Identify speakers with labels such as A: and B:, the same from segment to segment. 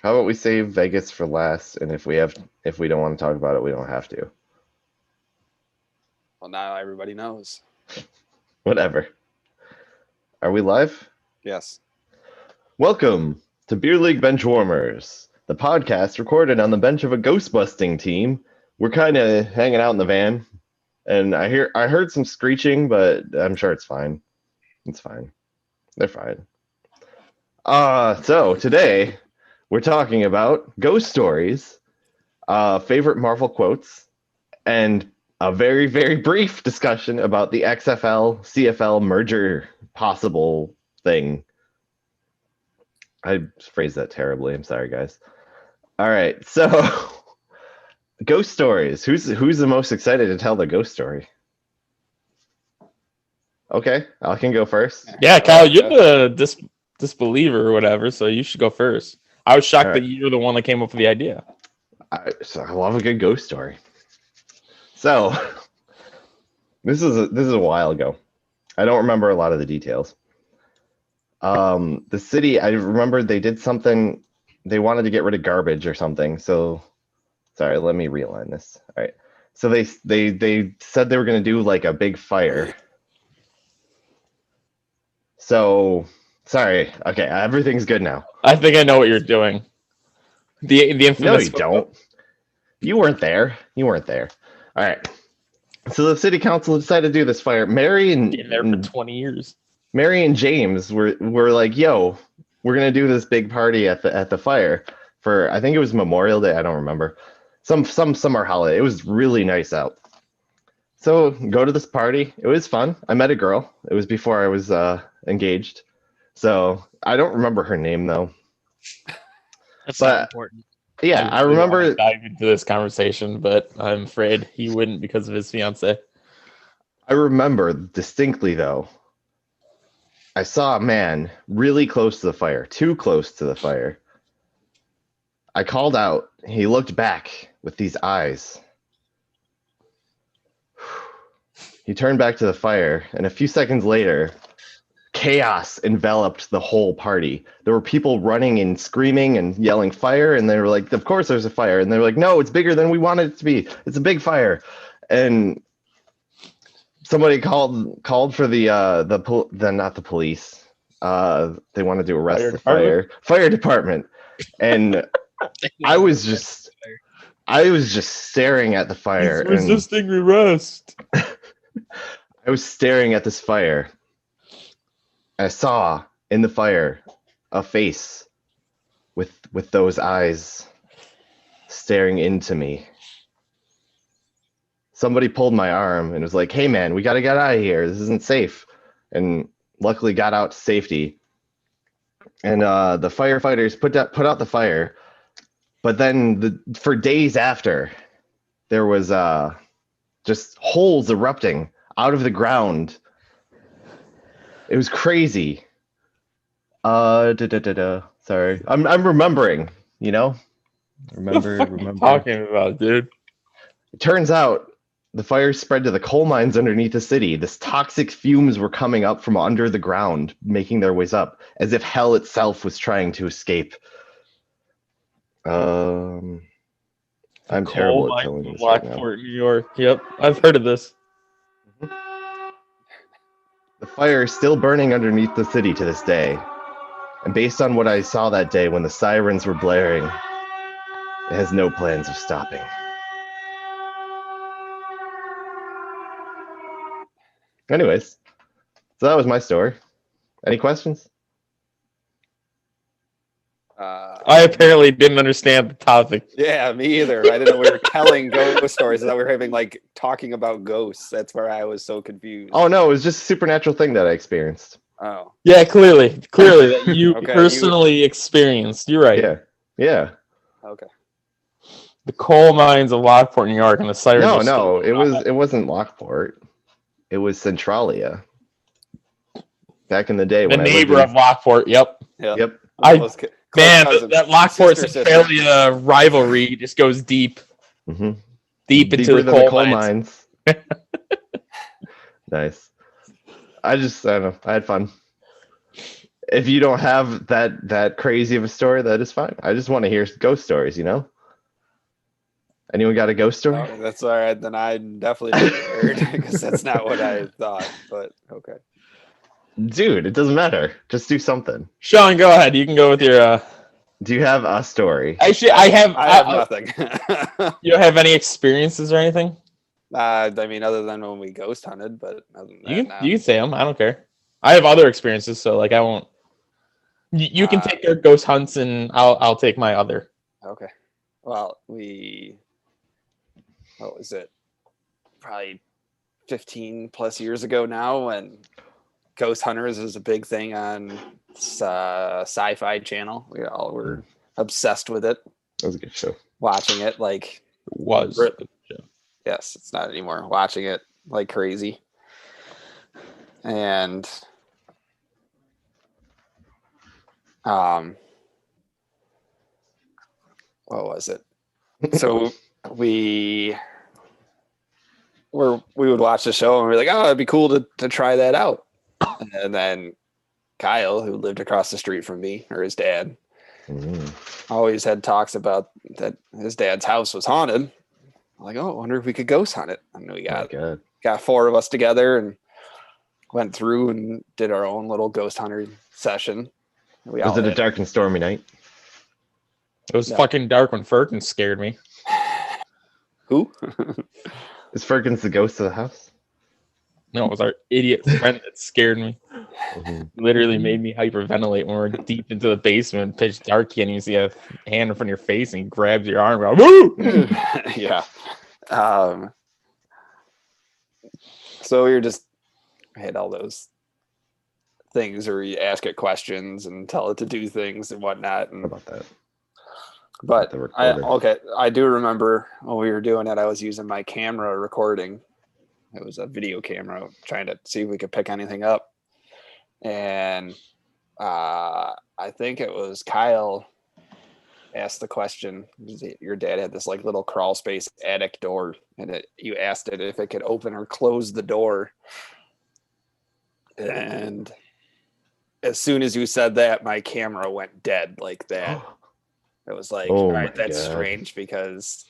A: How about we save Vegas for last, and if we don't want to talk about it, we don't have to.
B: Well, now everybody knows.
A: Whatever. Are we live?
B: Yes.
A: Welcome to Beer League Benchwarmers, the podcast recorded on the bench of a ghost busting team. We're kind of hanging out in the van, and I heard some screeching, but I'm sure it's fine. It's fine. They're fine. So today we're talking about ghost stories, favorite Marvel quotes, and a very, very brief discussion about the XFL CFL merger possible thing. I phrased that terribly. I'm sorry, guys. All right, so ghost stories. Who's the most excited to tell the ghost story? Okay, I can go first.
C: Yeah, Kyle, you're the disbeliever or whatever, so you should go first. I was shocked that you were the one that came up with the idea.
A: I love a good ghost story. So this is a while ago. I don't remember a lot of the details. The city, I remember they did something. They wanted to get rid of garbage or something. So, sorry, let me realign this. All right. So they said they were going to do like a big fire. So, sorry. Okay, everything's good now.
C: I think I know what you're doing. The infamous.
A: No, you don't. You weren't there. All right. So the city council decided to do this fire. Mary and
C: been there for 20 years.
A: Mary and James were like, "Yo, we're gonna do this big party at the fire for I think it was Memorial Day. I don't remember. Some summer holiday. It was really nice out. So go to this party. It was fun. I met a girl. It was before I was engaged. So I don't remember her name though.
D: That's not important.
A: Yeah, I remember
C: dive into this conversation, but I'm afraid he wouldn't because of his fiance.
A: I remember distinctly though. I saw a man really close to the fire, too close to the fire. I called out. He looked back with these eyes. He turned back to the fire, and a few seconds later, chaos enveloped the whole party. There were people running and screaming and yelling fire, and they were like, "Of course there's a fire." And they were like, "No, it's bigger than we wanted it to be. It's a big fire." And somebody called for not the police. They wanted to arrest the fire department, and I was just staring at the fire.
C: He's resisting arrest.
A: I was staring at this fire. I saw in the fire a face with those eyes staring into me. Somebody pulled my arm and was like, "Hey man, we got to get out of here. This isn't safe." And luckily got out to safety. And the firefighters put out the fire. But then for days after, there was just holes erupting out of the ground. It was crazy. Sorry. I'm remembering, you know? Remember.
C: What are you talking about, dude?
A: It turns out the fire spread to the coal mines underneath the city. This toxic fumes were coming up from under the ground, making their ways up, as if hell itself was trying to escape. I'm terrible at telling this right now.
C: Lockport, New York. Yep, I've heard of this.
A: The fire is still burning underneath the city to this day. And based on what I saw that day when the sirens were blaring, it has no plans of stopping. Anyways, so that was my story. Any questions?
C: I apparently didn't understand the topic.
B: Yeah, me either. I didn't know we were telling ghost stories. I thought we were having talking about ghosts. That's where I was so confused.
A: Oh no, it was just a supernatural thing that I experienced.
B: Oh.
C: Yeah, clearly that you personally experienced. You're right.
A: Yeah.
B: Okay.
C: The coal mines of Lockport, New York, and the sirens.
A: No, it wasn't Lockport. It was Centralia. Back in the day,
C: the neighbor of Lockport. Yep. That Lockport Centralia rivalry just goes deep, deep into the coal mines.
A: Nice. I don't know. I had fun. if you don't have that crazy of a story, that is fine. I just want to hear ghost stories. Anyone got a ghost story?
B: Oh, that's all right. Then I'm definitely not prepared because that's not what I thought. But okay.
A: Dude, it doesn't matter. Just do something.
C: Sean, go ahead. You can go with your.
A: Do you have a story?
C: Actually, I have.
B: I have nothing.
C: You don't have any experiences or anything?
B: I mean, other than when we ghost hunted, but other than that, no.
C: You can say them. I don't care. I have other experiences, so like I won't. You can take your ghost hunts, and I'll take my other.
B: Okay. Well, what was it? Probably 15 plus years ago now, when Ghost Hunters was a big thing on Sci-Fi Channel. We all were obsessed with it.
A: That was a good show.
B: Watching it like
C: It was.
B: yes, it's not anymore. Watching it like crazy. And what was it? So we would watch the show and we're like, oh, it'd be cool to try that out. And then Kyle, who lived across the street from me, or his dad, always had talks about that his dad's house was haunted. I'm like, oh, I wonder if we could ghost hunt it. And we got 4 of us together and went through and did our own little ghost hunter session.
A: Was it a dark and stormy night?
C: It was fucking dark when Firkin scared me.
B: Who?
A: Is Ferguson's the ghost of the house?
C: No, it was our idiot friend that scared me. Literally made me hyperventilate when we're deep into the basement, pitch dark. You can't even see a hand in front of your face, and he grabs your arm. And goes, woo!
B: Yeah. So we had all those things where you ask it questions and tell it to do things and whatnot. And
A: How about that?
B: But
A: The recorder.
B: I do remember when we were doing it, I was using my camera recording. It was a video camera, trying to see if we could pick anything up. And I think it was Kyle asked the question. Your dad had this like little crawl space attic door, and you asked it if it could open or close the door. And as soon as you said that, my camera went dead like that. It was like, all right, that's strange because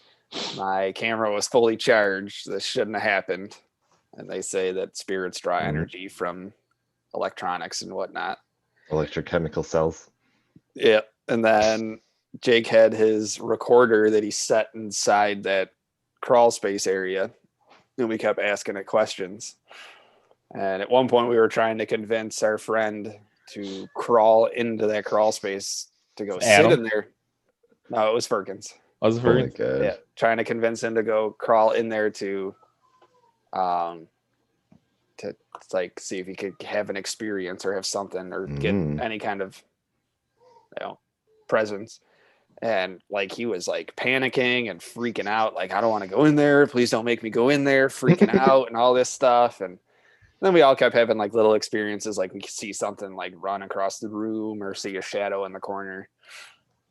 B: my camera was fully charged. This shouldn't have happened. And they say that spirits draw energy from electronics and whatnot.
A: Electrochemical cells.
B: Yeah. And then Jake had his recorder that he set inside that crawl space area. And we kept asking it questions. And at one point we were trying to convince our friend to crawl into that crawl space to go sit in there. No, it was Firkins.
C: Was it Firkins?
B: Yeah, trying to convince him to go crawl in there to like see if he could have an experience or have something or get any kind of presence. And like he was like panicking and freaking out, like, I don't want to go in there, please don't make me go in there, freaking out and all this stuff. And then we all kept having like little experiences, like we could see something like run across the room or see a shadow in the corner.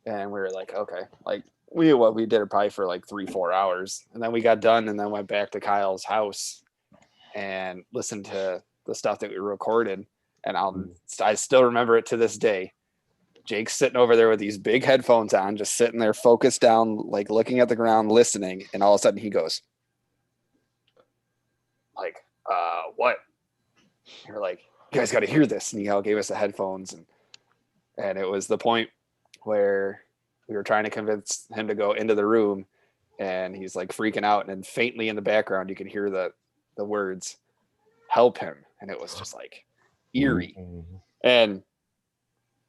B: And we were like, okay, like we did it probably for like 3-4 hours. And then we got done and then went back to Kyle's house and listened to the stuff that we recorded. And I still remember it to this day. Jake's sitting over there with these big headphones on, just sitting there focused down, like looking at the ground, listening. And all of a sudden he goes like, what? And we're like, you guys got to hear this. And he all gave us the headphones. And it was the point where we were trying to convince him to go into the room, and he's like freaking out, and then faintly in the background you can hear the words "help him," and it was just like eerie. And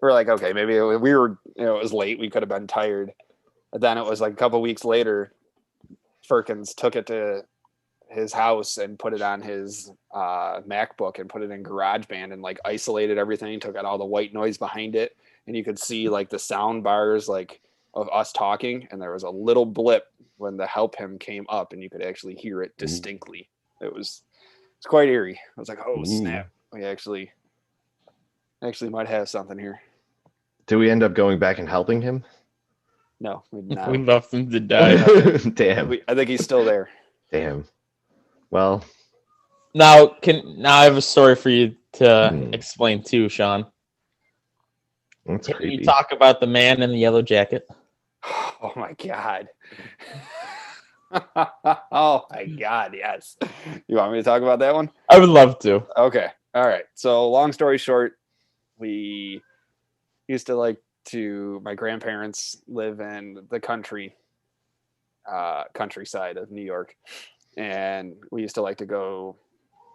B: we're like, okay, maybe we were, it was late, we could have been tired. And then it was like a couple weeks later, Firkins took it to his house and put it on his MacBook and put it in GarageBand and like isolated everything, took out all the white noise behind it. And you could see like the sound bars like of us talking, and there was a little blip when the "help him" came up, and you could actually hear it distinctly. It's quite eerie. I was like, oh snap, we actually might have something here.
A: Did we end up going back and helping him?
B: No, we did not.
C: We left him to die.
A: Damn.
B: I think he's still there.
A: Damn. Well,
C: Now I have a story for you to explain too, Sean.
A: That's
C: Can
A: creepy.
C: you talk about the man in the yellow jacket?
B: Oh my god. Oh my god, yes. You want me to talk about that one?
C: I would love to.
B: Okay. All right. So long story short, we used to my grandparents live in the countryside of New York. And we used to like to go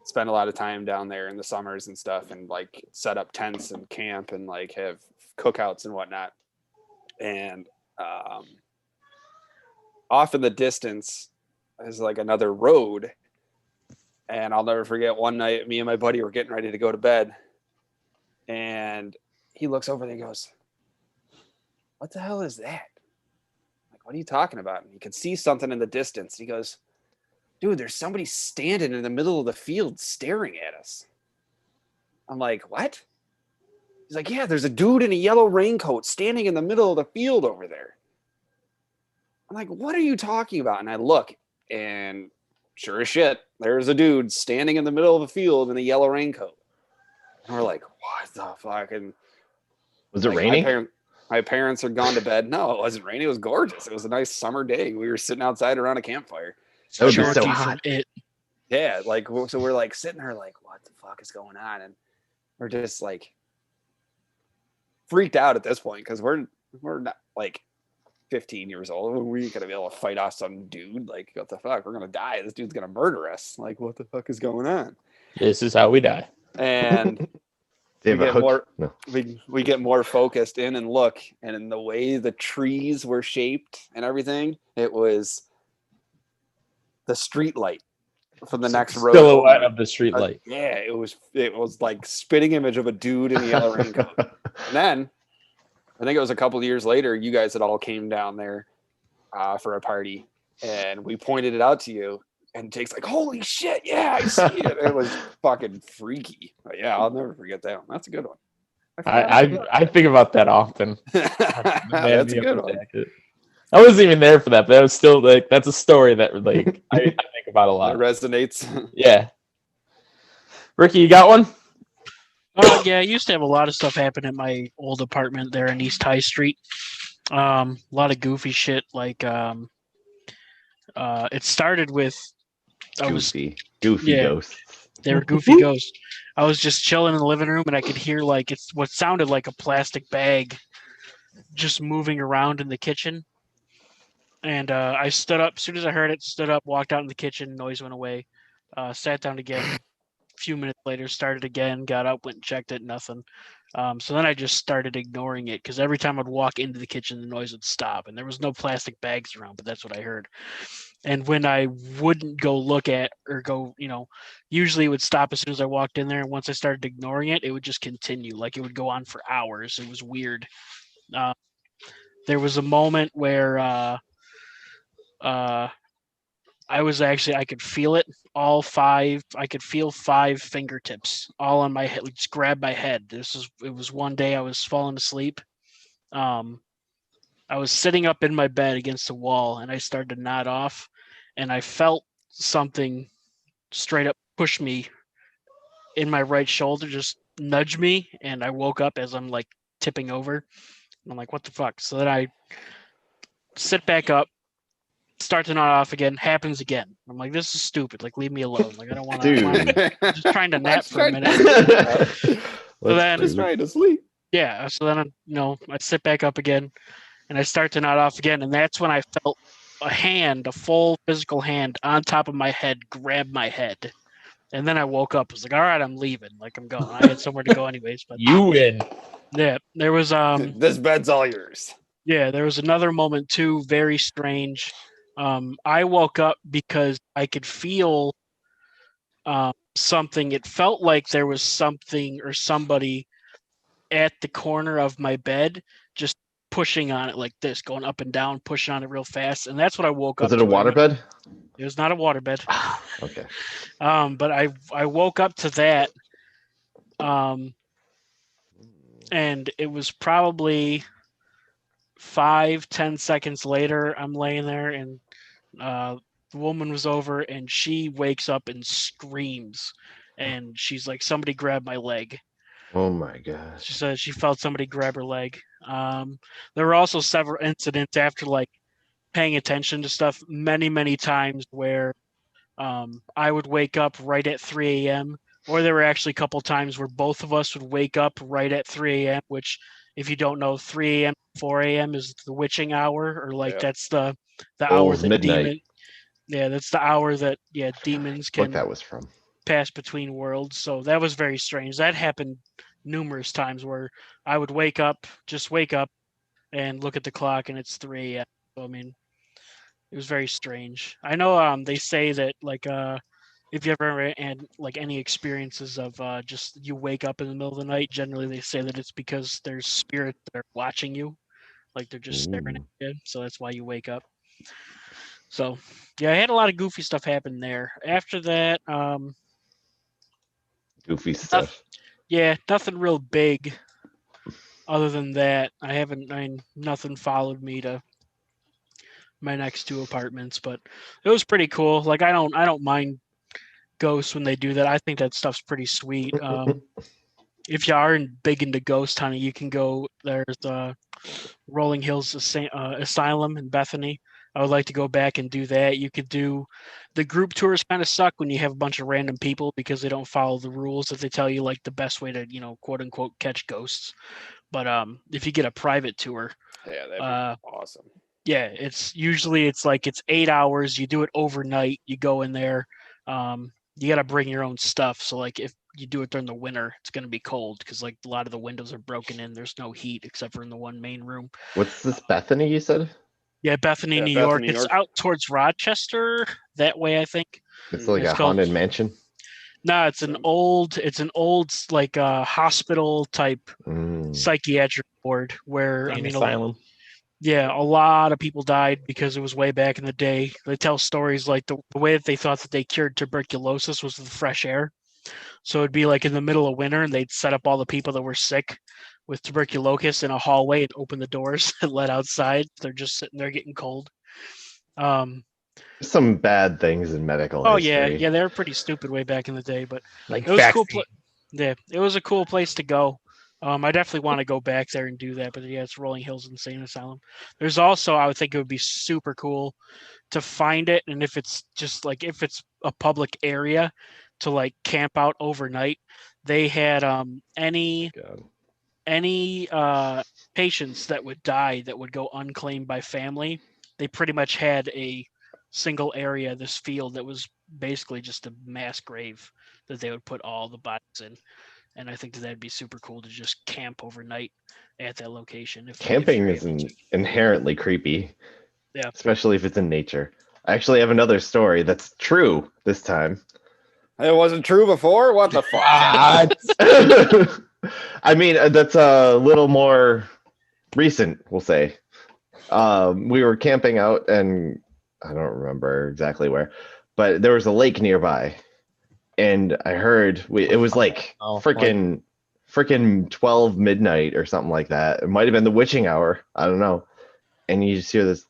B: spend a lot of time down there in the summers and stuff and like set up tents and camp and like have cookouts and whatnot. And off in the distance is like another road. And I'll never forget one night, me and my buddy were getting ready to go to bed. And he looks over and he goes, "What the hell is that?" Like, "What are you talking about?" And he could see something in the distance. He goes, "Dude, there's somebody standing in the middle of the field staring at us." I'm like, "What?" He's like, "Yeah, there's a dude in a yellow raincoat standing in the middle of the field over there." I'm like, "What are you talking about?" And I look, and sure as shit, there's a dude standing in the middle of the field in a yellow raincoat. And we're like, "What the fuck?" And
A: Was it
B: like,
A: raining?
B: my parents had gone to bed. No, it wasn't raining. It was gorgeous. It was a nice summer day. We were sitting outside around a campfire.
A: That would be so
D: Georgie
A: hot.
D: from It.
B: Yeah, like so we're like sitting there like, what the fuck is going on? And we're just like freaked out at this point because we're not like 15 years old. We're gonna be able to fight off some dude. Like, what the fuck? We're gonna die. This dude's gonna murder us. Like, what the fuck is going on?
C: This is how we die.
B: And
A: They
B: we
A: have a
B: get
A: hook.
B: more
A: No.
B: we get more focused in and look, and in the way the trees were shaped and everything, it was the street light from the next road
C: Silhouette
B: over.
C: of the street light.
B: Yeah, it was like spitting image of a dude in a yellow raincoat. And then I think it was a couple of years later, you guys had all came down there for a party, and we pointed it out to you. And Jake's like, "Holy shit, yeah, I see it." It was fucking freaky. But yeah, I'll never forget that one. That's a good one.
C: I think about that often.
B: That's a good one.
C: Jacket. I wasn't even there for that, but that was still like that's a story that like I think about a lot.
B: That resonates.
C: Yeah. Ricky, you got one?
D: Yeah, I used to have a lot of stuff happen at my old apartment there in East High Street. A lot of goofy shit. Like, it started with
A: Goofy
D: yeah.
A: ghosts.
D: They were goofy ghosts. I was just chilling in the living room and I could hear like it's what sounded like a plastic bag just moving around in the kitchen. And I stood up as soon as I heard it. Stood up, walked out in the kitchen. Noise went away. Sat down again. A few minutes later, started again. Got up, went and checked it. Nothing. So then I just started ignoring it because every time I'd walk into the kitchen, the noise would stop, and there was no plastic bags around. But that's what I heard. And when I wouldn't go look at or go, usually it would stop as soon as I walked in there. And once I started ignoring it, it would just continue. Like it would go on for hours. It was weird. There was a moment where I could feel it. I could feel 5 fingertips all on my head. Just grab my head. It was one day I was falling asleep. I was sitting up in my bed against the wall and I started to nod off and I felt something straight up push me in my right shoulder, just nudge me. And I woke up as I'm like tipping over. And I'm like, what the fuck? So then I sit back up, start to nod off again, happens again. I'm like, this is stupid. Like, leave me alone. Like, I don't want to. I'm just trying to nap for a minute. So then,
B: Just trying to sleep.
D: Yeah. So then, I sit back up again, and I start to nod off again, and that's when I felt a full physical hand on top of my head, grab my head, and then I woke up. I was like, all right, I'm leaving. Like, I'm going. I had somewhere to go anyways. But
C: You win.
D: yeah, there was
B: This bed's all yours.
D: Yeah, there was another moment too, very strange. I woke up because I could feel something. It felt like there was something or somebody at the corner of my bed just pushing on it like this, going up and down, pushing on it real fast. And that's what I woke up
A: Was it a
D: to.
A: waterbed?
D: It was not a waterbed.
A: Okay.
D: But I woke up to that. And it was probably 5-10 seconds later, I'm laying there and the woman was over and she wakes up and screams and she's like, somebody grabbed my leg.
A: Oh my gosh.
D: She said she felt somebody grab her leg. There were also several incidents after like paying attention to stuff many times where I would wake up right at 3 a.m. Or there were actually a couple times where both of us would wake up right at 3 a.m., which, if you don't know, 3 a.m. 4 a.m. is the witching hour, or like
B: Yeah.
D: that's the hour
A: Bull's
D: that
A: midnight.
D: that's the hour that demons
A: What
D: can
A: that was from.
D: pass between worlds. So that was very strange. That happened numerous times where I would just wake up and look at the clock and it's 3 a.m. So, I mean, it was very strange. I know they say that like if you ever had like any experiences of just you wake up in the middle of the night, generally they say that it's because there's spirits that are watching you, like they're just staring at
A: Ooh,
D: you. So that's why you wake up. So yeah, I had a lot of goofy stuff happen there. After that,
A: goofy stuff.
D: nothing real big. Other than that, nothing followed me to my next two apartments, but it was pretty cool. Like I don't mind ghosts when they do that. I think that stuff's pretty sweet. If you are big into ghost hunting, you can go. There's Rolling Hills Asylum in Bethany. I would like to go back and do that. You could do the group tours. Kind of suck when you have a bunch of random people because they don't follow the rules that they tell you, like the best way to quote unquote catch ghosts. But if you get a private tour,
B: Yeah, that'd be awesome.
D: yeah, it's 8 hours. You do it overnight. You go in there. You got to bring your own stuff. So like if you do it during the winter, it's going to be cold because like a lot of the windows are broken in. There's no heat except for in the one main room.
A: What's this, Bethany, you said?
D: Yeah, Bethany,
B: Yeah,
D: New
B: Bethany,
D: York.
B: New
D: It's
B: York.
D: out towards Rochester that way, I think.
A: It's like
D: It's
A: a
D: called-
A: haunted mansion.
D: No, it's an old like hospital type
A: Mm.
D: psychiatric ward where
C: An asylum.
D: a lot of people died because it was way back in the day. They tell stories like the way that they thought that they cured tuberculosis was with fresh air. So it'd be like in the middle of winter and they'd set up all the people that were sick with tuberculosis in a hallway and open the doors and let outside. They're just sitting there getting cold.
A: Some bad things in medical history.
D: Yeah, they were pretty stupid way back in the day, but
C: Like
D: it was a cool
C: vaccine.
D: yeah, it was a cool place to go. I definitely want to go back there and do that, but yeah, it's Rolling Hills Insane Asylum. There's also, I would think it would be super cool to find it, and if it's a public area to like camp out overnight. They had any
A: God.
D: patients that would die that would go unclaimed by family. They pretty much had a single area, this field that was basically just a mass grave that they would put all the bodies in. And I think that'd be super cool to just camp overnight at that location.
A: Camping
D: you're
A: is
D: able to.
A: inherently creepy.
D: Yeah.
A: Especially if it's in nature. I actually have another story that's true this time.
B: It wasn't true before. What the fuck?
A: I mean, that's a little more recent, we'll say. We were camping out, and I don't remember exactly where, but there was a lake nearby, and I heard it was like freaking 12 midnight or something like that. It might have been the witching hour. I don't know. And you just hear this.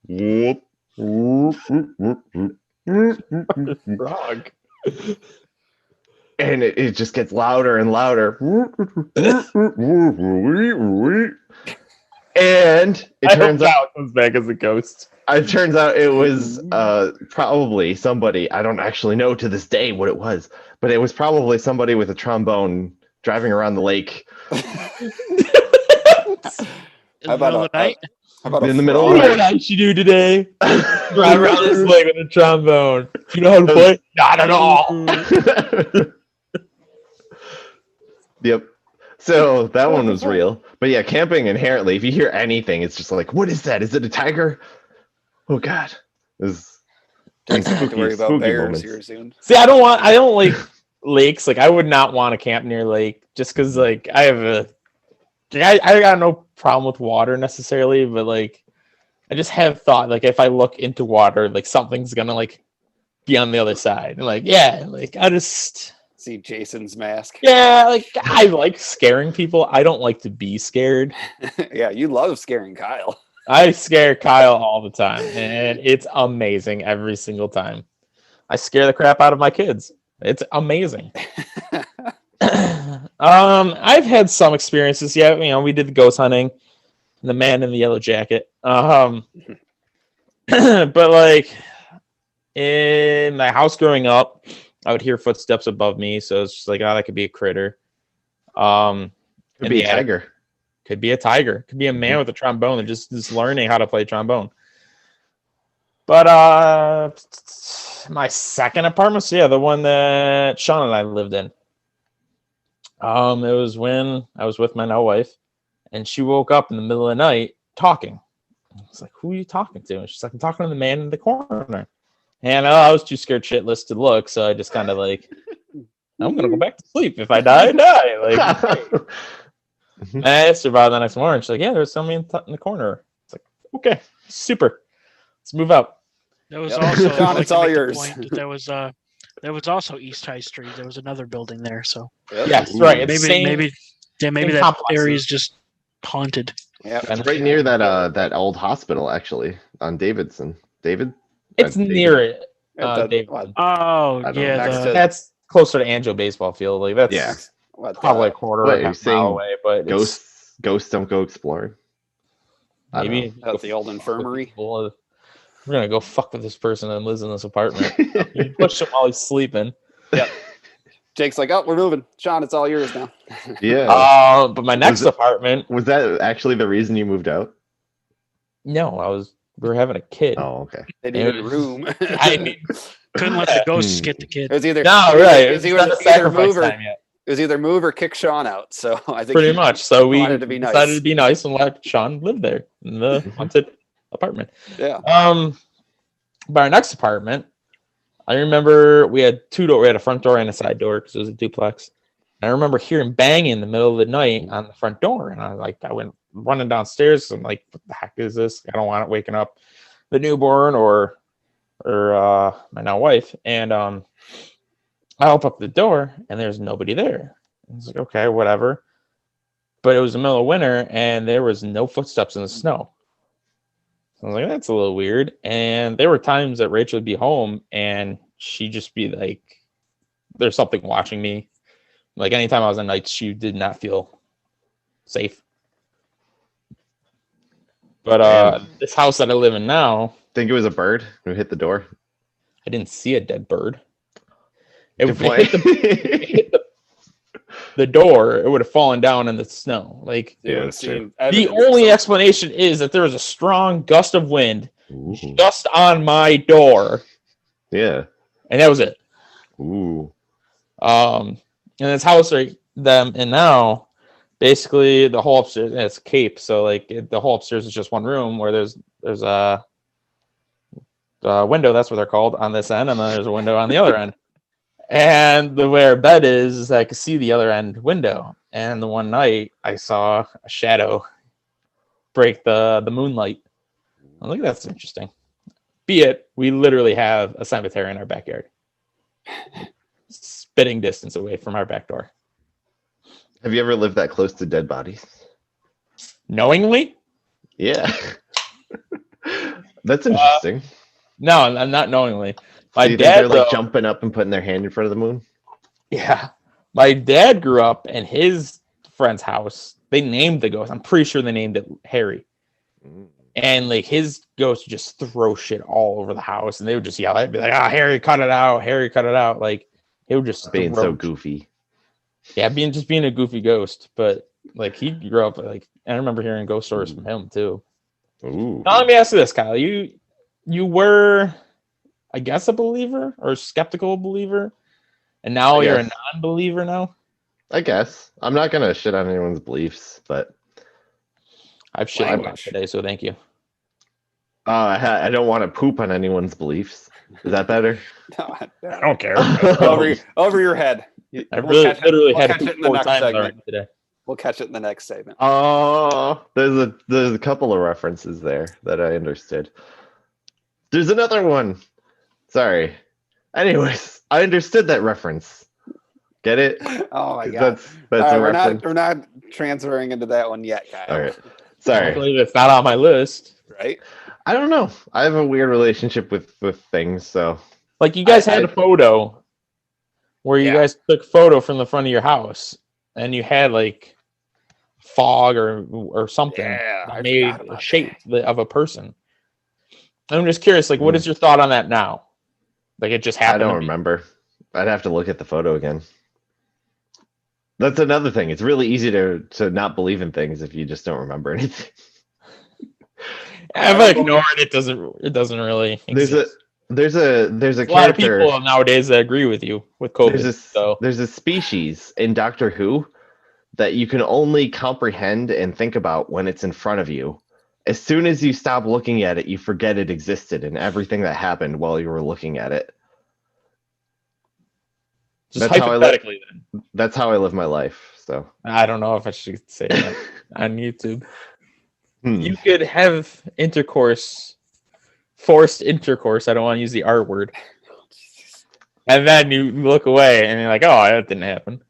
A: Whoop, whoop, whoop, whoop, whoop.
C: Frog.
A: And it just gets louder and louder. And it turns out
C: it comes back as a ghost.
A: It turns out it was probably somebody. I don't actually know to this day what it was, but it was probably somebody with a trombone driving around the lake.
D: In the middle of the night.
B: How about
A: In
B: a
A: the middle
B: frog?
A: of the
C: What did you do today? Drive around this lake with a trombone. You know how to play? Not at all.
A: Yep. So that one was real. But yeah, camping inherently, if you hear anything, it's just like, what is that? Is it a tiger? Oh God. There's
B: Don't have to worry about
A: spooky
B: bears
A: moments.
B: here soon.
C: See, I don't like lakes. Like, I would not want to camp near a lake just because, like, I got no problem with water necessarily, but like, I just have thought, like, if I look into water, like, something's gonna like be on the other side. And like, yeah, like, I just.
B: See Jason's mask.
C: Yeah, like, I like scaring people. I don't like to be scared.
B: Yeah, you love scaring Kyle.
C: I scare Kyle all the time, and it's amazing every single time. I scare the crap out of my kids. It's amazing. I've had some experiences. Yeah, we did the ghost hunting, the man in the yellow jacket. But like in my house growing up, I would hear footsteps above me, so it's just like, oh, that could be a critter.
A: Could
C: in
A: be
C: the
A: a
C: attic.
A: tiger.
C: Could be a tiger. Could be a man with a trombone and just learning how to play trombone. But my second apartment, so yeah, the one that Sean and I lived in. It was when I was with my now wife, and she woke up in the middle of the night talking. I was like, "Who are you talking to?" And she's like, "I'm talking to the man in the corner." And I was too scared shitless to look, so I just kind of like, I'm gonna go back to sleep. If I die, I die. Like, and I asked her about it the next morning. She's like, "Yeah, there's somebody in the corner." It's like, okay, super. Let's move out.
D: That was
B: Yep.
D: also
B: John,
D: I'd like
B: it's
D: to
B: all
D: make the
B: yours.
D: point that there was also East High Street. There was another building there, so
B: Yep.
C: Yes, right. It's
D: maybe
C: same
D: that
C: complexes.
D: area is just haunted.
B: Yep.
A: It's right near that old hospital, actually, on Davidson. David?
C: It's
A: David.
C: near it.
B: What,
C: David.
D: Oh
A: I don't
D: yeah,
B: know. Next to-
C: That's closer to Angel baseball field. Like that's
A: Yeah.
B: what,
C: probably a quarter
A: What,
C: or
A: you're
C: half
A: saying
C: mile away. But
A: Ghosts don't go exploring. I don't
C: maybe
B: at the old infirmary.
C: we're gonna go fuck with this person that lives in this apartment. You push him while he's sleeping.
B: Yep. Jake's like, oh, we're moving. Sean, it's all yours now.
A: Yeah.
C: But my next apartment.
A: Was that actually the reason you moved out?
C: No, we were having a kid.
A: Oh, okay.
B: They needed a room.
D: couldn't let the ghosts get the kid.
B: It was either
C: No, right.
B: It was
C: It's not
B: either,
C: the sacrifice
B: move or
C: time yet.
B: it was either move or kick Sean out. So I think
C: Pretty much. So we
B: wanted to be nice.
C: decided to be nice and let Sean live there in the haunted apartment.
B: Yeah.
C: But our next apartment, I remember we had two doors. We had a front door and a side door because it was a duplex. And I remember hearing banging in the middle of the night on the front door, and I went running downstairs. I'm like, "What the heck is this? I don't want it waking up the newborn or my now wife." And I open up the door, and there's nobody there. I was like, okay, whatever. But it was the middle of winter, and there was no footsteps in the snow. I was like, that's a little weird. And there were times that Rachel would be home, and she'd just be like, there's something watching me. Like anytime I was on nights, she did not feel safe. But this house that I live in now,
A: Think it was a bird who hit the door?
C: I didn't see a dead bird. It
A: Good
C: would hit the door, it would have fallen down in the snow. Like,
B: You
A: Yeah,
B: would have
A: that's true.
B: seen
C: the
B: evidence
C: only
B: of
C: explanation is that there was a strong gust of wind
A: Ooh.
C: just on my door,
A: Yeah.
C: and that was it.
A: Ooh.
C: And this house right them and now, basically the whole upstairs, and it's a cape, so like the whole upstairs is just one room where there's a window, that's what they're called, on this end, and then there's a window on the other end. And the way our bed is I could see the other end window. And the one night I saw a shadow break the moonlight. I was like, that's interesting. Be it, we literally have a cemetery in our backyard. Spitting distance away from our back door.
A: Have you ever lived that close to dead bodies?
C: Knowingly?
A: Yeah. That's interesting.
C: No, I'm not knowingly. My
A: So you think
C: dad,
A: they're like
C: though,
A: jumping up and putting their hand in front of the moon?
C: yeah. My dad grew up in his friend's house. They named the ghost. I'm pretty sure they named it Harry. And like his ghost would just throw shit all over the house, and they would just yell. I'd be like, "Ah, Harry, cut it out! Harry, cut it out!" Like it would just
A: Being
C: throw
A: so
C: shit.
A: goofy.
C: Yeah, being a goofy ghost. But like he grew up like I remember hearing ghost stories from him too.
A: Ooh.
C: Now let me ask you this, Kyle. You were, I guess, a believer or a skeptical believer, and now you're a
A: Yes.
C: non-believer now.
A: I guess. I'm not going to shit on anyone's beliefs, but
C: I've shit on that
B: Language.
C: today, so thank you.
A: I don't want to poop on anyone's beliefs. Is that better?
C: I don't care.
B: over your head.
C: I
B: We'll catch it-
C: literally
B: we'll
C: had
B: catch
C: to
B: it
C: poop
B: in the
C: 4
B: next
C: times
B: segment.
C: already today.
B: We'll catch it in the next segment.
A: Oh, there's a couple of references there that I understood. There's another one. Sorry. Anyways, I understood that reference. Get it?
B: Oh my god!
A: That's
B: All
A: a
B: right,
A: reference.
B: we're not transferring into that one yet, Kyle.
A: All right.
C: I
A: Sorry.
C: believe it's not on my list.
B: Right?
A: I don't know. I have a weird relationship with things, so
C: Like you guys had
A: I-
C: a photo where you
B: Yeah.
C: guys took photo from the front of your house, and you had like fog or something
B: Yeah,
C: that
B: I
C: made
B: forgot
C: a
B: about
C: shape of a person. I'm just curious, like, what is your thought on that now? Like, it just
A: I
C: happened.
A: don't remember. I'd have to look at the photo again. That's another thing. It's really easy to not believe in things if you just don't remember anything.
C: If I ignore it, it doesn't really exist.
A: There's a
C: A lot of
A: character.
C: people nowadays that agree with you with COVID.
A: There's a species in Doctor Who that you can only comprehend and think about when it's in front of you. As soon as you stop looking at it, you forget it existed and everything that happened while you were looking at it.
C: Just
A: That's how
C: hypothetically, then.
A: That's how I live my life. So
C: I don't know if I should say that on YouTube.
A: Hmm.
C: You could have forced intercourse. I don't want to use the R word. And then you look away and you're like, oh, that didn't happen.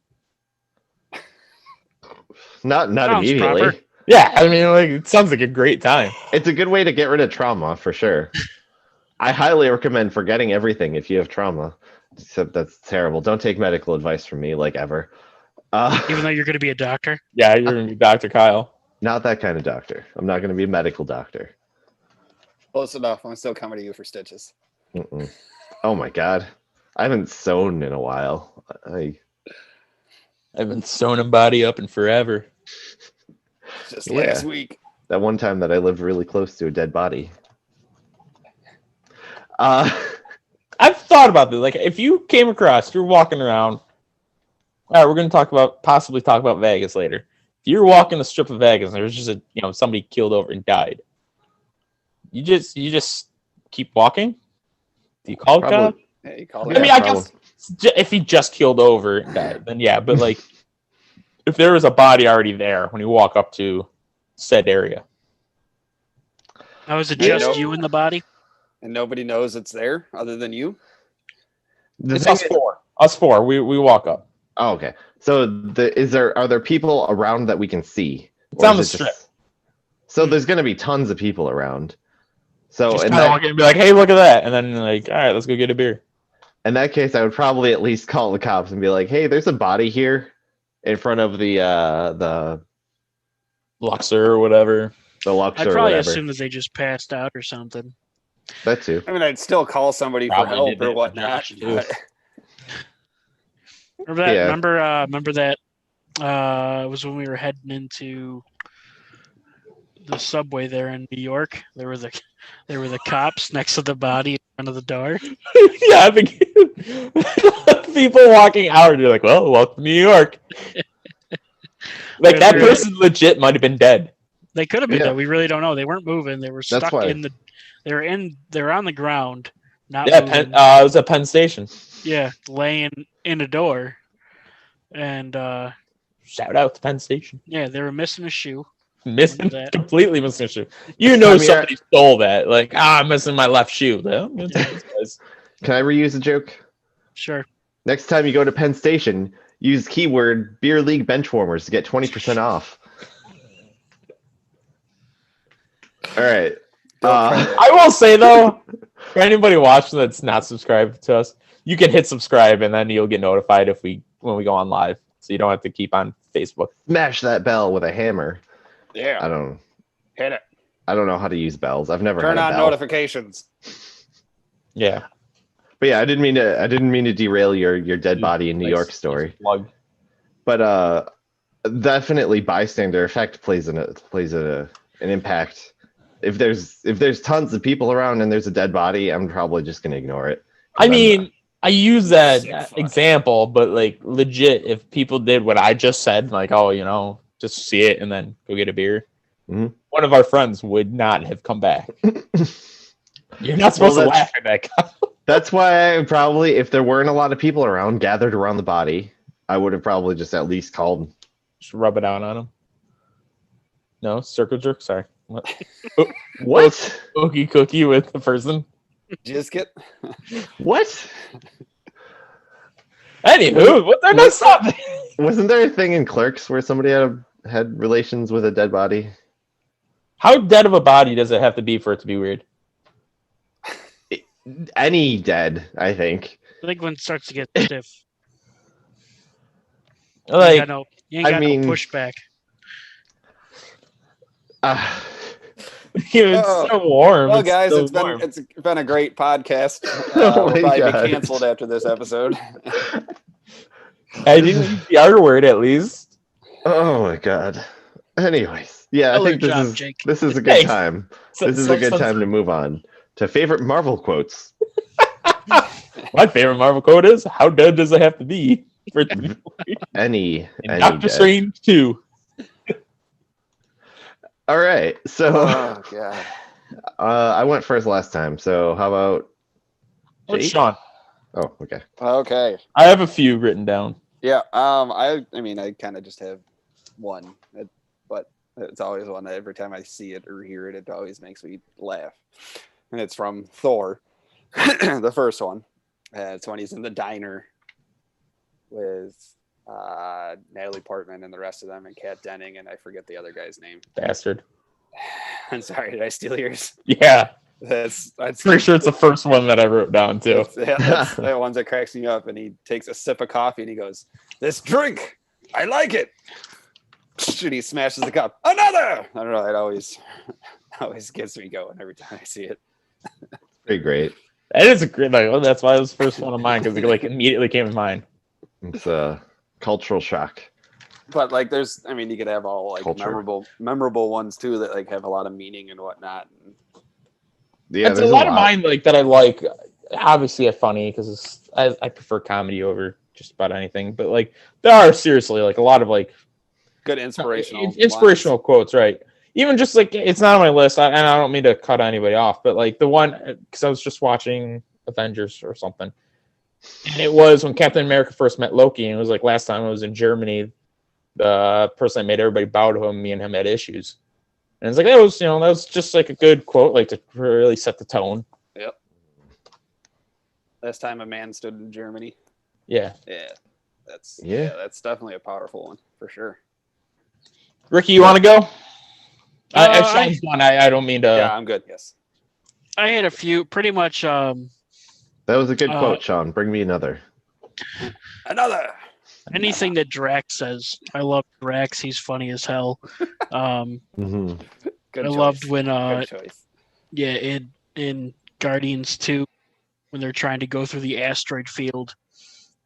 A: Not
D: Sounds
A: immediately.
D: proper.
C: Yeah, I mean, like, it sounds like a great time.
A: It's a good way to get rid of trauma for sure. I highly recommend forgetting everything if you have trauma. Except that's terrible. Don't take medical advice from me, like ever.
D: Even though you're going to be a doctor.
C: Yeah, you're gonna be Dr. Kyle.
A: Not that kind of doctor. I'm not going to be a medical doctor.
B: Close enough. I'm still coming to you for stitches.
A: Mm-mm. Oh my god, I haven't sewn in a while.
C: I've been sewing a body up in forever.
B: Just
A: Yeah.
B: last week.
A: That one time that I lived really close to a dead body.
C: I've thought about this. Like, if you came across, you're walking around. All right, we're going to possibly talk about Vegas later. If you're walking a strip of Vegas and there's just somebody killed over and died, you just keep walking. Do you call it
A: Probably.
C: God?
B: Hey, you call
C: I
B: it.
C: mean, I guess if he just killed over and died, then yeah. But like, if there was a body already there when you walk up to said area,
D: Now, is it
B: Yeah,
D: just
B: no.
D: you in the body?
B: And nobody knows it's there other than you.
A: The
C: it's
A: thing
C: us four. Us four. We walk up.
A: Oh, okay. So are there people around that we can see?
C: It's
A: Or
C: on
A: is
C: the
A: it just-
C: strip.
A: So there's going to be tons of people around. So
C: Just
A: in
C: kind of
A: that,
C: walk in and be like, "Hey, look at that!" And then like, "All right, let's go get a beer."
A: in that case, I would probably at least call the cops and be like, "Hey, there's a body here in front of the
C: Luxor or whatever.
A: Luxor
D: I'd
A: or
D: probably
A: whatever."
D: assume that they just passed out or something.
A: That too.
B: I mean, I'd still call somebody
C: Probably
B: for help
C: did that
B: or
C: with
B: whatnot.
C: Josh, too.
B: But
D: Remember that?
A: Yeah.
D: Remember that? It was when we were heading into the subway there in New York. There were the cops next to the body in front of the door.
C: Yeah, I think people walking out, you're like, "Well, welcome to New York." Like, that person legit might have been dead.
D: They could have been
A: Yeah.
D: dead. We really don't know. They weren't moving. They were stuck
A: why.
D: in the. They were on the ground, not
C: Yeah,
D: moving.
C: it was at Penn Station.
D: Yeah, laying in a door, and
C: Shout out to Penn Station.
D: yeah, they were missing a shoe.
C: Completely missing a shoe. You know,
A: I mean,
C: somebody stole that. Like, I'm missing my left shoe. Well, I'm gonna take this guy's.
A: Can I reuse a joke?
D: Sure.
A: Next time you go to Penn Station, use keyword beer league benchwarmers to get 20% off. All right.
C: I will say though, for anybody watching that's not subscribed to us, you can hit subscribe and then you'll get notified when we go on live. So you don't have to keep on Facebook.
A: Smash that bell with a hammer.
B: yeah,
A: I don't
B: hit it.
A: know how to use bells. I've never
B: Turn
A: had a
B: on
A: bell.
B: notifications.
C: Yeah.
A: But yeah, I didn't mean to derail your dead body in New York story.
C: Plug.
A: But definitely bystander effect plays an impact. If there's tons of people around and there's a dead body, I'm probably just gonna ignore it.
C: I mean, I use that
B: Sick fuck.
C: example, but like legit, if people did what I just said, like, oh, just see it and then go get a beer,
A: Mhm.
C: one of our friends would not have come back. You're not supposed to laugh at that guy.
A: That's why I probably, if there weren't a lot of people around gathered around the body, I would have probably just at least called.
C: Just rub it out on him. No, circle jerk. Sorry.
A: What?
C: Okey cookie with the person.
B: Just get.
A: What?
C: Anywho, they're not stopping.
A: Wasn't there a thing in Clerks where somebody had relations with a dead body?
C: How dead of a body does it have to be for it to be weird?
A: Any dead, I think.
D: I think when it starts to get stiff.
C: Like,
D: I know You ain't
A: I
D: got
A: mean-
D: no pushback.
C: It's so warm.
B: Well,
C: It's
B: guys,
C: so
B: it's
C: warm.
B: been a great podcast.
A: Oh
B: We'll
A: my
B: probably
A: God.
B: be canceled after this episode.
C: I didn't use the R word at least.
A: Oh my God. Anyways, yeah, I
D: Stellar
A: think this
D: job,
A: is
D: Jake.
A: this is a good
C: Thanks.
A: time.
C: So-
A: This is
C: so-
A: a good
C: so-
A: time to move on to favorite Marvel quotes.
C: My favorite Marvel quote is, "How dead does it have to be for it to be
A: Any
C: Doctor
A: dead.
C: Strange 2?"
A: All right, so
B: Oh god.
A: I went first last time. So how about
C: What's
A: Jake?
C: Sean?
A: Oh, okay.
B: Okay.
C: I have a few written down.
B: Yeah. I mean, I kind of just have one, but it's always one that every time I see it or hear it, it always makes me laugh. And it's from Thor, the first one. It's when he's in the diner with Natalie Portman and the rest of them, and Kat Denning, and I forget the other guy's name.
C: Bastard.
B: I'm sorry, did I steal yours?
C: Yeah.
B: That's
C: Pretty sure it's the first one that I wrote down too.
B: that's the one that cracks me up. And he takes a sip of coffee and he goes, "This drink, I like it." And he smashes the cup. Another. I don't know. It always gets me going every time I see it.
A: Pretty great.
C: That is a great. Like, that's why it was the first one of mine because it like immediately came to mind.
A: It's a cultural shock.
B: But like, I mean, you could have all like
A: Culture.
B: memorable ones too that like have a lot of meaning and whatnot.
A: Yeah,
C: It's a
A: there's
C: lot of mine like that I like. Obviously, it's funny because I prefer comedy over just about anything. But like, there are seriously like a lot of like
B: Good inspirational
C: quotes, right? Even just like it's not on my list, and I don't mean to cut anybody off, but like the one because I was just watching Avengers or something, and it was when Captain America first met Loki, and it was like last time I was in Germany, the person that made everybody bow to him, me and him had issues, and it's like that was just like a good quote, like to really set the tone.
B: Yep. Last time a man stood in Germany.
C: Yeah,
B: Yeah. That's
A: Yeah.
B: that's definitely a powerful one for sure.
C: Ricky, you want to go?
D: I
C: Sean's done. I don't mean to.
B: Yeah, I'm good. Yes.
D: had a few, pretty much.
A: That was a good quote, Sean. Bring me another.
B: Another.
D: Anything that Drax says, I love Drax. He's funny as hell.
A: Mm-hmm.
B: Good
D: I
B: choice.
D: loved when,
B: Good choice.
D: yeah, in Guardians 2, when they're trying to go through the asteroid field,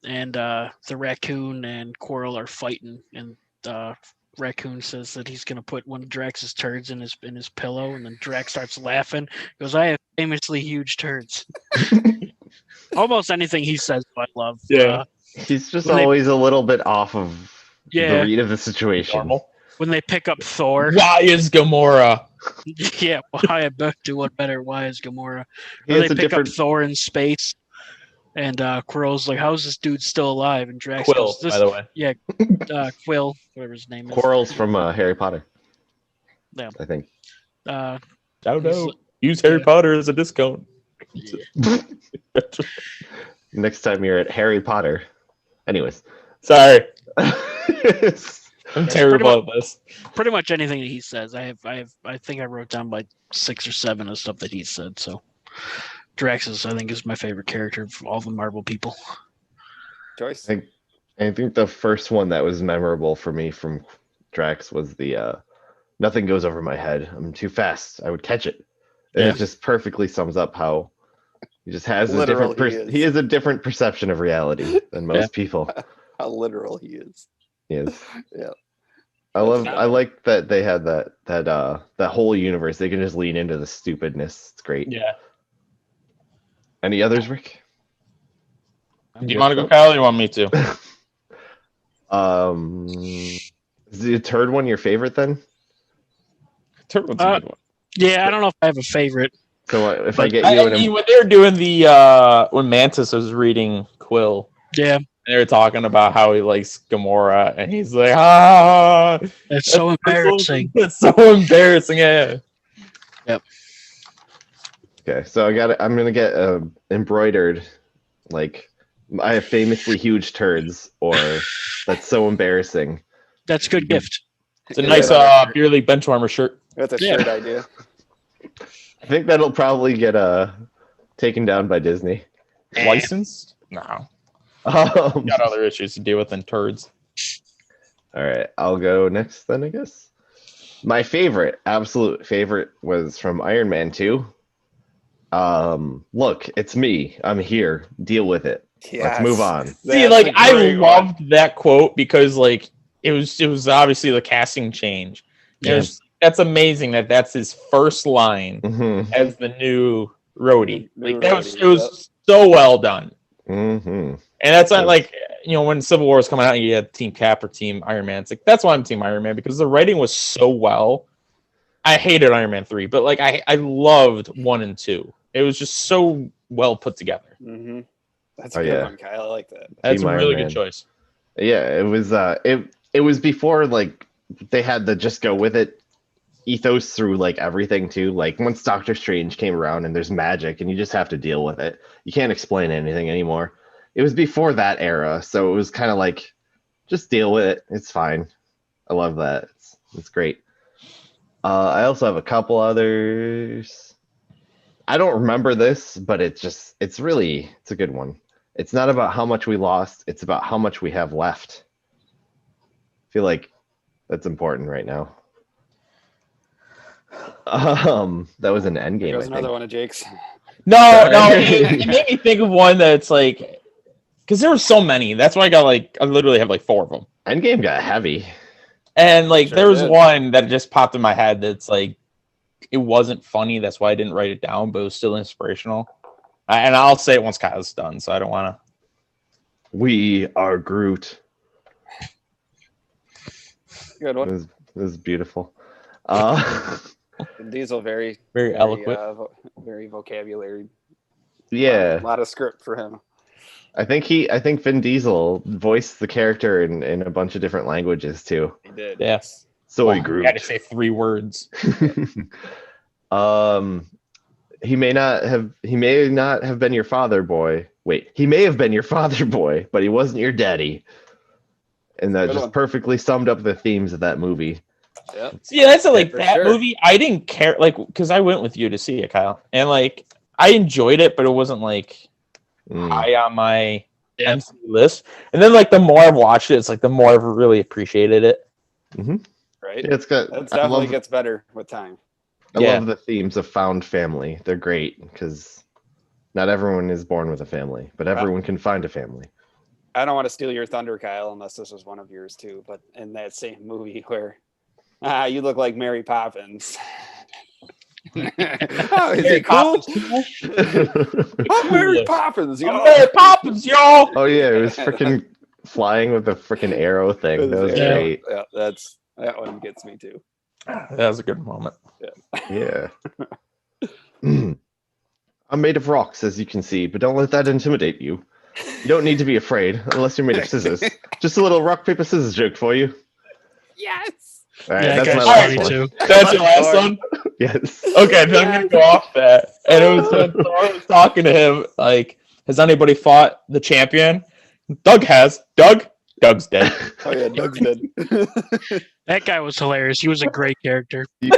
D: and the raccoon and Quirrell are fighting, and Raccoon says that he's gonna put one of Drax's turds in his pillow, and then Drax starts laughing. He goes, "I have famously huge turds." Almost anything he says, I love.
C: Yeah.
A: He's just
D: When they-
A: always a little bit off of
D: Yeah.
A: the read of the situation.
C: Normal.
D: When they pick up Thor,
C: Why is Gamora?
D: yeah, why I bet do one better. Why is Gamora?
A: He
D: When
A: has
D: they
A: a
D: pick
A: different.
D: up Thor in space, and Quirrell's like, "How's this dude still alive?" And Drax
C: Quill,
D: goes, "This,
C: by the way.
D: Quill, whatever his name is."
A: Quarrels from Harry Potter.
D: Yeah.
A: I think.
D: Uh,
C: Shout
D: He's-
C: out. Use Harry
D: yeah.
C: Potter as a discount.
A: Next time you're at Harry Potter. Anyways.
C: Sorry, I'm
D: pretty
C: terrible at this.
D: pretty much anything that he says. I think I wrote down like 6 or 7 of stuff that he said. So Drax I think is my favorite character of all the Marvel people.
B: Choice.
A: I think the first one that was memorable for me from Drax was the nothing goes over my head. I'm too fast. I would catch it. And
D: Yeah.
A: it just perfectly sums up how he just has
B: Literal
A: a different he has a different perception of reality than most people.
B: How literal he is.
A: He is.
B: Yeah.
A: I like that they had that whole universe. They can just lean into the stupidness. It's great.
C: Yeah.
A: Any others, Rick?
C: Do you want to go, Kyle? Or you want me to?
A: Is the third one your favorite then?
C: Third one's a good one.
D: Yeah, I don't know if I have a favorite.
A: So if I get
C: I
A: you
C: mean, when they were doing the when Mantis was reading Quill,
D: Yeah,
C: and they were talking about how he likes Gamora, and he's like, "Ah,
D: it's so embarrassing."
C: It's so embarrassing." Yeah.
A: okay, so I'm gonna get embroidered like I have famously huge turds, or that's so embarrassing.
D: That's a good gift.
C: It's a nice beer league bench warmer shirt.
B: That's a
D: Yeah.
B: shirt idea.
A: I think that'll probably get taken down by Disney.
C: Licensed? No.
A: Um,
C: Got other issues to deal with than turds.
A: All right, I'll go next then, I guess. My favorite, absolute favorite, was from Iron Man 2. Look, it's me. I'm here. Deal with it. Let's move
B: Yes.
A: on.
C: See,
B: That's
C: like
B: a
C: I
B: great one.
C: loved that quote because like it was obviously the casting change. That's amazing that's his first line
A: Mm-hmm.
C: as the new roadie.
B: New
C: Like that was
B: roadie,
C: it was so well done.
A: Mm-hmm.
C: And that's not
A: Yes.
C: like when Civil War was coming out, you had Team Cap or Team Iron Man. It's like that's why I'm Team Iron Man because the writing was so well. I hated Iron Man 3, but like I loved 1 and 2. It was just so well put together.
B: Mm-hmm. That's a
A: Oh,
B: good
A: yeah.
B: one, Kyle. I like that.
C: That's
A: Team
C: a
A: Iron
C: really
A: Man.
C: good choice.
A: Yeah, it was before like they had the just go with it ethos through like everything too. Like once Doctor Strange came around and there's magic and you just have to deal with it. You can't explain anything anymore. It was before that era, so it was kind of like just deal with it. It's fine. I love that. It's great. I also have a couple others. I don't remember this, but it's a good one. It's not about how much we lost, it's about how much we have left. I feel like that's important right now. That was an Endgame.
B: There's
A: I
B: another
A: think.
B: one of Jake's.
C: No,
A: Sorry.
C: it made me think of one that's like because there were so many. That's why I literally have like 4 of them.
A: Endgame got heavy.
C: And like
B: Sure
C: there was
B: did.
C: one that just popped in my head that's like it wasn't funny. That's why I didn't write it down, but it was still inspirational. And I'll say it once Kyle's done, so I don't want to.
A: We are Groot.
B: Good one.
A: It was beautiful.
B: Vin Diesel, very
C: Eloquent.
B: very vocabulary.
A: Yeah,
B: A lot of script for him.
A: I think Vin Diesel voiced the character in a bunch of different languages too.
B: He did.
C: Yeah.
B: Yes.
A: Soy
C: You
A: Groot.
C: had to say 3 words.
A: He may not have been your father, boy. Wait, he may have been your father, boy, but he wasn't your daddy. And that
B: Good
A: just
B: one.
A: perfectly summed up the themes of that movie.
B: Yeah.
C: See, that's like
B: for
C: that
B: sure.
C: movie. I didn't care, like, because I went with you to see it, Kyle, and like I enjoyed it, but it wasn't like high on my MC list. And then, like, the more I've watched it, it's like the more I've really appreciated it.
B: Right.
A: Yeah, it's got.
B: That
A: I
B: definitely
A: love,
B: gets better with time.
A: I
C: Yeah.
A: love the themes of found family. They're great because not everyone is born with a family, but everyone can find a family.
B: I don't want to steal your thunder, Kyle, unless this was one of yours too. But in that same movie where you look like Mary Poppins. Oh, is he cool? I'm Mary Poppins, yo.
C: Mary Poppins, y'all.
A: Oh yeah, it was freaking flying with the freaking arrow thing. That was great.
B: Yeah, that one gets me too.
C: That was a good moment.
A: Yeah. I'm made of rocks, as you can see, but don't let that intimidate you. You don't need to be afraid, unless you're made of scissors. Just a little rock, paper, scissors joke for you.
B: Yes.
A: All right,
D: Yeah,
A: that's
D: that
A: my
D: guy's
A: last
D: funny
A: one.
D: too.
C: That's your last one?
A: Yes.
C: Okay, then I'm gonna go off that. And it was when Thor was talking to him, like, has anybody fought the champion? Doug has. Doug's dead.
B: Oh yeah, Doug's dead.
D: That guy was hilarious. He was a great character.
C: Thor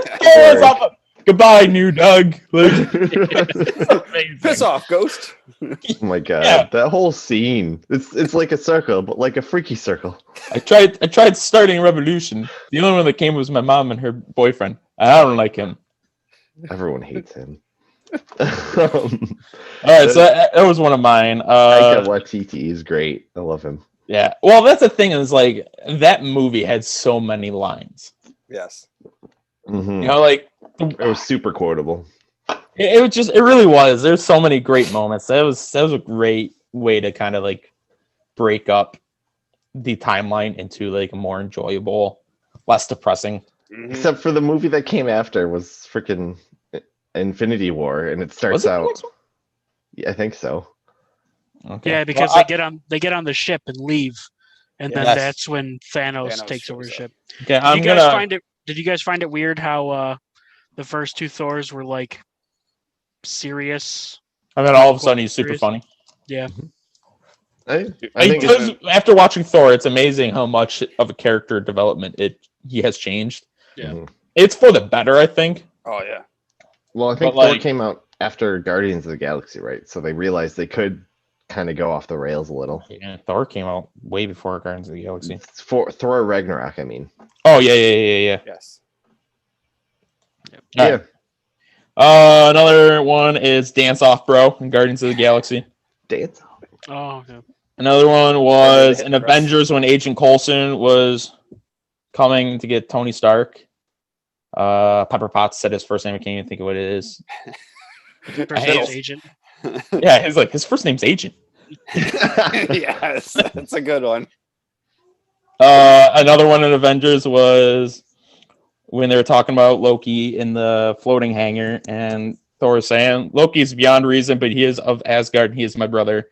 C: is off. Goodbye, new Doug. Like, amazing.
B: Piss off, Ghost.
A: Oh my god,
C: Yeah.
A: that whole scene. It's like a circle, but like a freaky circle.
C: I tried starting a revolution. The only one that came was my mom and her boyfriend. I don't like him.
A: Everyone hates him.
C: All right, so that was one of mine.
A: Taika Waititi is great. I love him.
C: Yeah. Well, that's the thing is like that movie had so many lines.
B: Yes.
A: Mhm.
C: You know, like
A: It was super quotable.
C: it really was. There's so many great moments. That was a great way to kind of like break up the timeline into like a more enjoyable, less depressing.
B: Mhm.
A: Except for the movie that came after was freaking Infinity War, and it starts
C: Was it the
A: out.
C: next one?
A: Yeah, I think so.
C: Okay.
D: Yeah, because
C: Well,
D: they get on the ship and leave, and then
C: Yes.
D: that's when Thanos
B: Thanos
D: takes over the
B: shows
D: ship.
C: okay,
D: Did you guys find it weird how the first 2 Thors were like serious?
C: and then all of a sudden he's super
D: Serious?
C: funny.
D: Yeah.
A: I think
C: Because after watching Thor, it's amazing how much of a character development he has changed.
D: Yeah.
A: Mhm.
C: It's for the better, I think.
B: Oh yeah.
A: Well, I think
C: But,
A: Thor
C: like-
A: came out after Guardians of the Galaxy, right? So they realized they could kind of go off the rails a little.
C: Yeah, Thor came out way before Guardians of the Galaxy.
A: For Thor Ragnarok, I mean.
C: Oh yeah.
B: Yes.
C: All
A: Yeah.
C: right. Another one is Dance Off Bro in Guardians of the Galaxy.
A: Dance.
D: Oh, okay.
C: Another one was
B: Everything
C: in
B: for us.
C: Avengers when Agent Coulson was coming to get Tony Stark. Pepper Potts said his first name. I can't even think of what it is.
D: First
C: hate
D: name's
C: it.
D: Agent.
C: Yeah, his first name's Agent.
B: Yes, that's a good one.
C: Another one in Avengers was when they were talking about Loki in the floating hangar, and Thor was saying, Loki's beyond reason, but he is of Asgard, and he is my brother.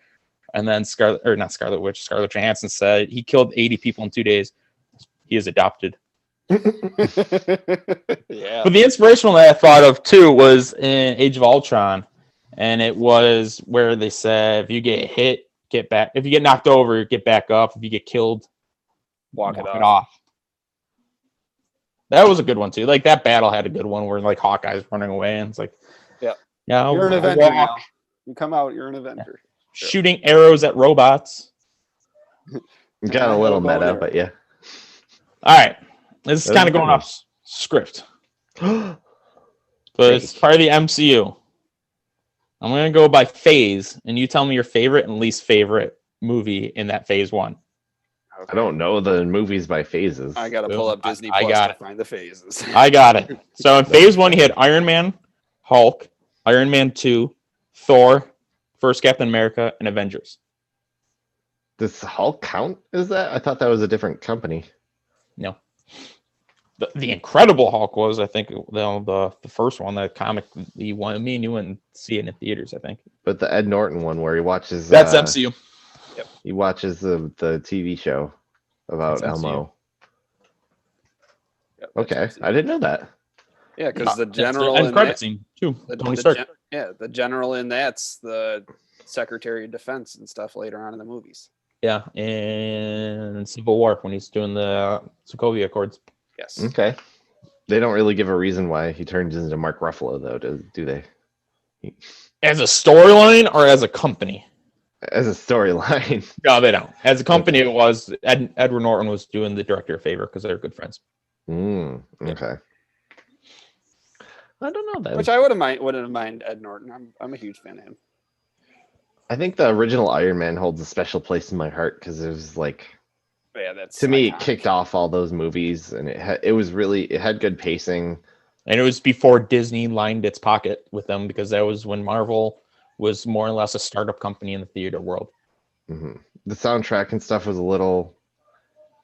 C: And then Scarlet Johansson said, he killed 80 people in 2 days. He is adopted.
B: Yeah.
C: But the inspirational that I thought of, too, was in Age of Ultron. And it was where they said, if you get hit, get back. If you get knocked over, get back up. If you get killed,
B: Walk it
C: it
B: off.
C: off. That was a good one too. Like that battle had a good one where like Hawkeye's running away and it's like,
B: Yeah.
C: yeah,
B: You're an
C: I'll
B: Avenger
C: walk.
B: now. You come out, you're an Avenger.
C: Shooting arrows at robots.
A: Got a little meta, but yeah.
C: All right, this is
A: That
C: kind
A: was
C: of going
A: good.
C: off script, but it's part of the MCU. I'm gonna go by phase, and you tell me your favorite and least favorite movie in that phase one.
A: I don't know the movies by phases.
B: I gotta pull up Disney
C: I
B: Plus
C: got
B: to
C: it.
B: find the phases.
C: I got it. So in phase one, you had Iron Man, Hulk, Iron Man 2, Thor, First Captain America, and Avengers.
A: Does Hulk count? Is that? I thought that was a different company.
C: No. The Incredible Hulk was, I think, the first one, the comic. Me and you went and see it in theaters, I think.
A: But the Ed Norton one where he watches
C: That's MCU.
A: he watches the TV show about
C: That's MCU.
A: Elmo.
B: Yep, that's
A: Okay,
B: MCU.
A: I didn't know that.
B: Yeah, because the
C: That's
B: general
C: end
B: in
C: credit
B: that,
C: scene too.
B: the
C: Tony Stark.
B: the general in that's the Secretary of Defense and stuff later on in the movies.
C: Yeah, and Civil War when he's doing the Sokovia Accords.
B: Yes.
A: Okay. They don't really give a reason why he turns into Mark Ruffalo, though, do they?
C: As a storyline or as a company?
A: As a storyline.
C: No, they don't. As a company, it was Edward Norton was doing the director a favor because they're good friends.
A: Okay. I don't know that.
B: Which I wouldn't mind Ed Norton. I'm a huge fan of him.
A: I think the original Iron Man holds a special place in my heart because it was like,
B: But yeah, that's
A: to me, it
B: iconic.
A: kicked off all those movies, and it had good pacing.
C: And it was before Disney lined its pocket with them because that was when Marvel was more or less a startup company in the theater world.
A: hmm The soundtrack and stuff was a little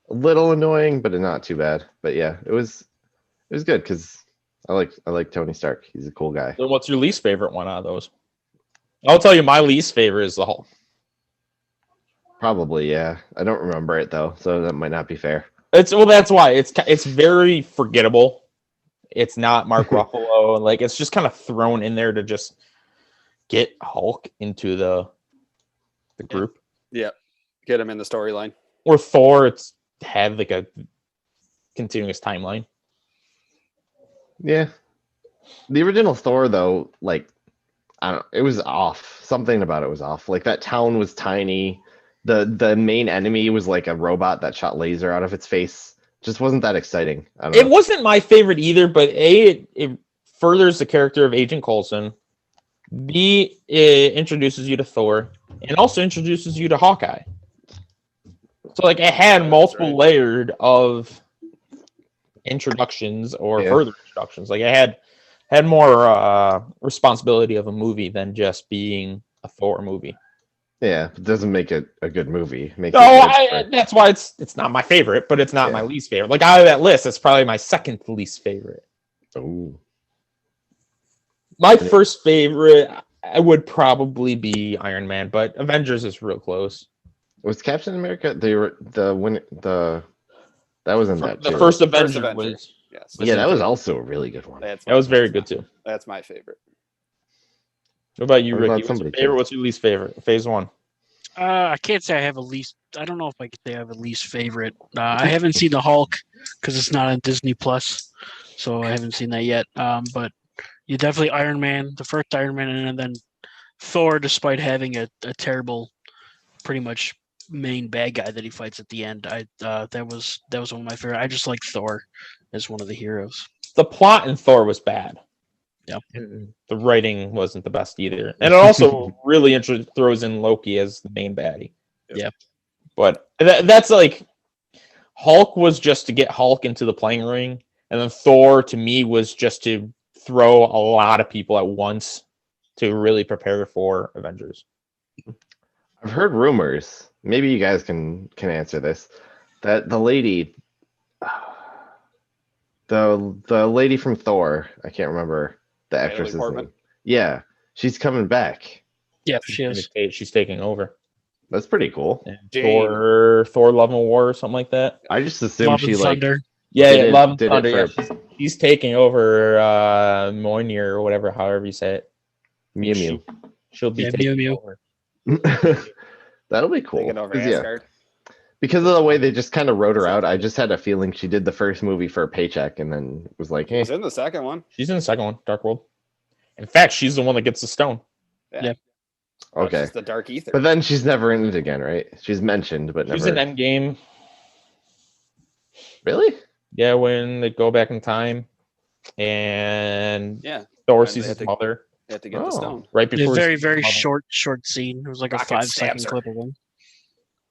A: annoying, but not too bad. But yeah, it was good because I like Tony Stark. He's a cool guy.
C: So what's your least favorite one out of those? I'll tell you my least favorite is the Hulk.
A: Probably, yeah. I don't remember it though, so that might not be fair.
C: That's why it's very forgettable. It's not Mark Ruffalo. Like it's just kind of thrown in there to just get Hulk into the group.
B: Yeah, get him in the storyline.
C: Or Thor, it's had like a continuous timeline.
A: Yeah. The original Thor though, like I don't it was off. Something about it was off. Like that town was tiny. The main enemy was like a robot that shot laser out of its face. Just wasn't that exciting. I don't
C: It
A: know.
C: wasn't my favorite either, but it furthers the character of Agent Coulson. B, it introduces you to Thor, and also introduces you to Hawkeye. So like it had
B: That's
C: multiple
B: right.
C: layered of introductions or
A: Yeah.
C: further introductions. Like it had more responsibility of a movie than just being a Thor movie.
A: Yeah, it doesn't make it a good movie. Makes
C: No,
A: it good for-
C: that's why it's not my favorite, but it's not
A: Yeah.
C: my least favorite. Like out of that list, it's probably my second least favorite.
A: Ooh.
C: My first favorite I would probably be Iron Man, but Avengers is real close.
A: Was Captain America that was in that
C: The
A: too.
C: first Avenger
B: Avenger.
C: was
B: Yes.
A: Yeah, that was also a really good one.
B: That
C: that was very good too.
B: That's my favorite.
C: What about you,
A: I'm glad
C: Ricky? What's your
A: somebody
C: favorite?
A: cared.
C: What's your least favorite? Phase one.
D: I can't say I have a least. I don't know if I could say I have a least favorite. I haven't seen the Hulk because it's not on Disney Plus, so I haven't seen that yet. But you definitely Iron Man, the first Iron Man, and then Thor, despite having a terrible pretty much main bad guy that he fights at the end. That was one of my favorite. I just like Thor as one of the heroes.
C: The plot in Thor was bad.
D: Yeah.
C: And the writing wasn't the best either. And it also really throws in Loki as the main baddie.
D: Yeah.
C: But that's like Hulk was just to get Hulk into the playing ring, and then Thor to me was just to throw a lot of people at once to really prepare for Avengers.
A: I've heard rumors. Maybe you guys can answer this. That the lady, the lady from Thor, I can't remember the actress's name. Yeah, she's coming back.
D: Yeah, she is.
C: She's taking over.
A: That's pretty cool.
C: Thor, Love and War, or something like that.
A: I just assumed she like
D: Thunder.
C: Love and Thunder. Yeah, she's taking over Mjolnir or whatever, however you say it.
A: Mew Mew.
C: She'll be taking
D: Mew.
C: over.
A: That'll be cool.
B: Taking over Asgard.
A: Because of the way they just kind of wrote her out, I just had a feeling she did the first movie for a paycheck and then was like, hey.
B: She's in the second one.
C: She's in the second one, Dark World. In fact, she's the one that gets the stone.
D: Yeah.
A: Okay.
B: She's the Dark Ether.
A: But then she's never in it again, right? She's mentioned, but never.
C: She's in Endgame.
A: Really?
C: Yeah, when they go back in time and Thor sees his mother.
B: They had to get the stone.
C: Right before.
D: A very short scene. It was like
B: Rocket
D: a 5-second clip of him.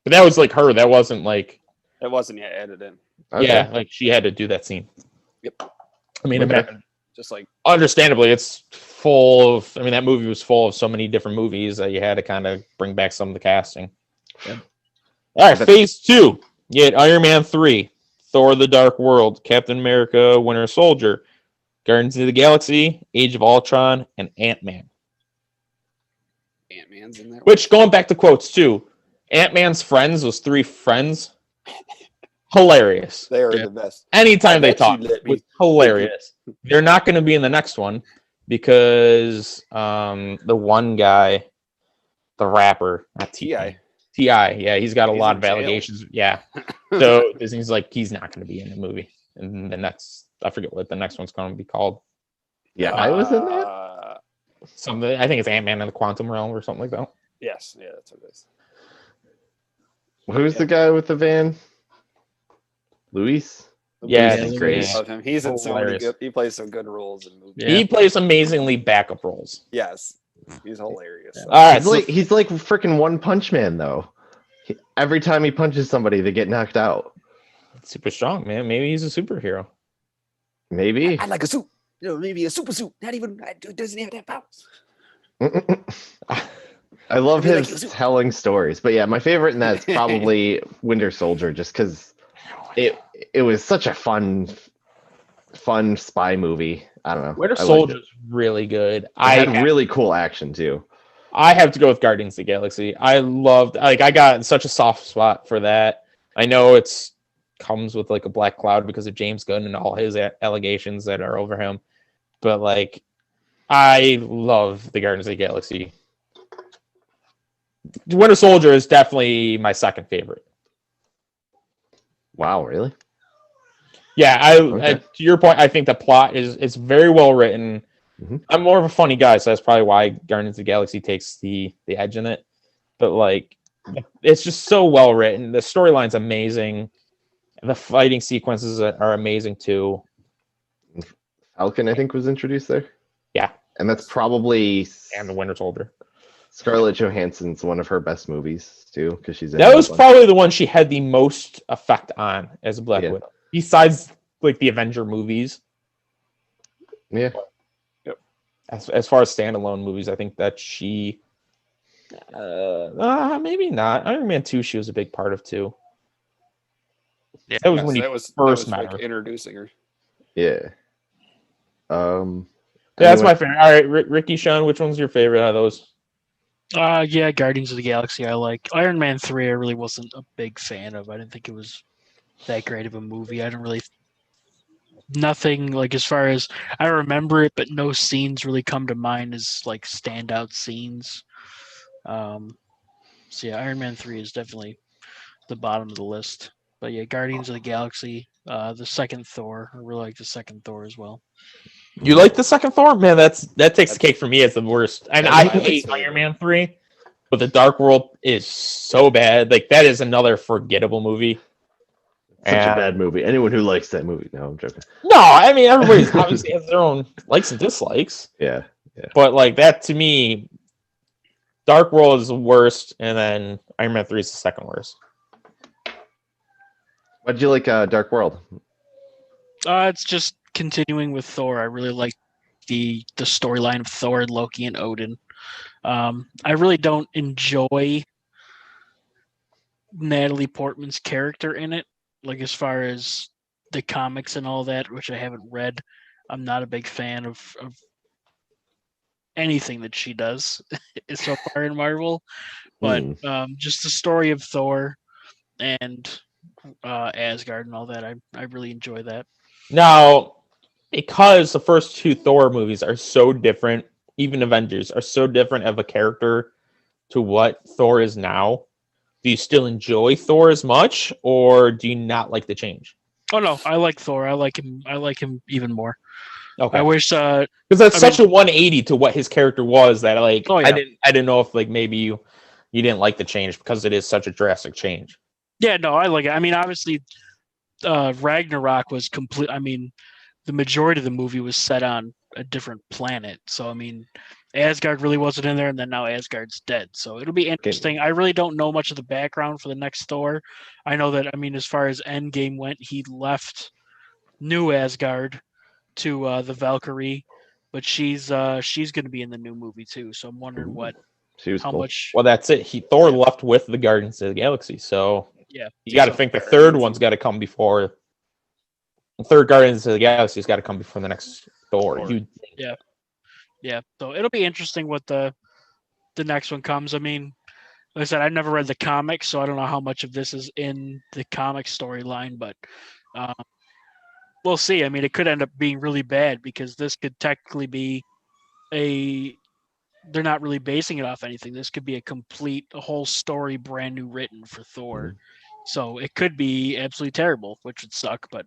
C: But that was like her. That wasn't like.
B: It wasn't yet added in.
A: Okay.
C: Yeah, like she had to do that scene.
B: Yep.
C: I mean,
B: just like
C: understandably, it's full of. I mean, that movie was full of so many different movies that you had to kind of bring back some of the casting. Yeah. All right, Phase 2. You had Iron Man 3, Thor: The Dark World, Captain America: Winter Soldier, Guardians of the Galaxy, Age of Ultron, and Ant-Man.
B: Ant-Man's in there.
C: Which, going back to quotes too, Ant-Man's friends, those 3 friends, hilarious.
B: They are the best.
C: Anytime they talk, was hilarious. They're not going to be in the next one because the one guy, the rapper, not T.I., yeah, he's got a lot of allegations. Yeah. So Disney's like, he's not going to be in the movie. And the next, I forget what the next one's going to be called.
A: Yeah, I was in that.
C: Something, I think it's Ant-Man in the Quantum Realm or something like that.
B: Yes, yeah, that's what it is.
A: Who's the guy with the van? Luis?
C: Yeah,
A: he's great.
B: I love him. He's in so many good. He plays some good roles in movies.
C: Yeah. He plays amazingly backup roles.
B: Yes, he's hilarious.
C: Yeah. All right,
A: he's like freaking One Punch Man though. Every time he punches somebody, they get knocked out.
C: Super strong, man. Maybe he's a superhero.
A: Maybe.
B: I like a suit. You know, maybe a super suit. Not even doesn't have that powers.
A: I love his telling stories, but yeah, my favorite in that is probably Winter Soldier, just because it was such a fun spy movie. I don't know.
C: Winter Soldier's really good.
A: I had really cool action too.
C: I have to go with Guardians of the Galaxy. I got such a soft spot for that. I know it's comes with like a black cloud because of James Gunn and all his allegations that are over him, but like I love the Guardians of the Galaxy. Winter Soldier is definitely my second favorite.
A: Wow, really?
C: Yeah, to your point, I think the plot is very well written. Mm-hmm. I'm more of a funny guy, so that's probably why Guardians of the Galaxy takes the edge in it. But like, it's just so well written. The storyline's amazing. The fighting sequences are amazing too.
A: Falcon, I think, was introduced there.
C: Yeah,
A: and that's probably
C: the Winter Soldier.
A: Scarlett Johansson's one of her best movies too, because she's in
C: that was probably the one she had the most effect on as a Black Widow, besides like the Avenger movies.
A: Yeah.
C: Yep. As far as standalone movies, I think that she, maybe not. Iron Man 2, she was a big part of too.
B: Yeah,
C: that was when he first met her.
B: Introducing her.
A: Yeah.
C: That's my favorite. All right, Ricky, Sean, which one's your favorite out of those?
D: Yeah, Guardians of the Galaxy. I like Iron Man 3. I really wasn't a big fan of. I didn't think it was that great of a movie. I don't really nothing like as far as I remember it, but no scenes really come to mind as like standout scenes. So yeah, Iron Man 3 is definitely the bottom of the list. But yeah, Guardians of the Galaxy, the second Thor. I really like the second Thor as well.
C: You like the second Thor? Man, that takes the cake for me as the worst. And I hate Iron Man 3, but The Dark World is so bad. Like that is another forgettable movie.
A: Such a bad movie. Anyone who likes that movie, no, I'm joking.
C: No, I mean everybody's obviously has their own likes and dislikes.
A: Yeah.
C: But like that to me, Dark World is the worst, and then Iron Man 3 is the second worst.
A: Why'd you like Dark World?
D: It's just continuing with Thor. I really like the storyline of Thor, Loki, and Odin. I really don't enjoy Natalie Portman's character in it. Like as far as the comics and all that, which I haven't read, I'm not a big fan of anything that she does so far in Marvel. But just the story of Thor and Asgard and all that, I really enjoy that.
C: Now, because the first two Thor movies are so different, even Avengers are so different of a character to what Thor is now, do you still enjoy Thor as much, or do you not like the change?
D: Oh no, I like Thor. I like him even more.
C: Okay.
D: I wish
C: because that's such a 180 to what his character was that like
D: Oh, yeah.
C: I didn't know if like maybe you didn't like the change because it is such a drastic change.
D: Yeah, no, I like it. I mean, obviously, Ragnarok was complete. I mean, the majority of the movie was set on a different planet. So, I mean, Asgard really wasn't in there, and then now Asgard's dead. So it'll be interesting. I really don't know much of the background for the next Thor. I know that, I mean, as far as Endgame went, he left New Asgard to the Valkyrie, but she's going to be in the new movie too. So I'm wondering how
A: cool.
D: much.
C: Well, that's it. Thor left with the Guardians of the Galaxy, so
D: Yeah,
C: you got to think the third one's got to come before. The third Guardians of the Galaxy's got to come before the next Thor.
D: Yeah. So it'll be interesting what the next one comes. I mean, like I said, I've never read the comics, so I don't know how much of this is in the comic storyline, but we'll see. I mean, it could end up being really bad because this could technically be they're not really basing it off anything. This could be a whole story brand new written for Thor.
A: Mm-hmm.
D: So it could be absolutely terrible, which would suck, but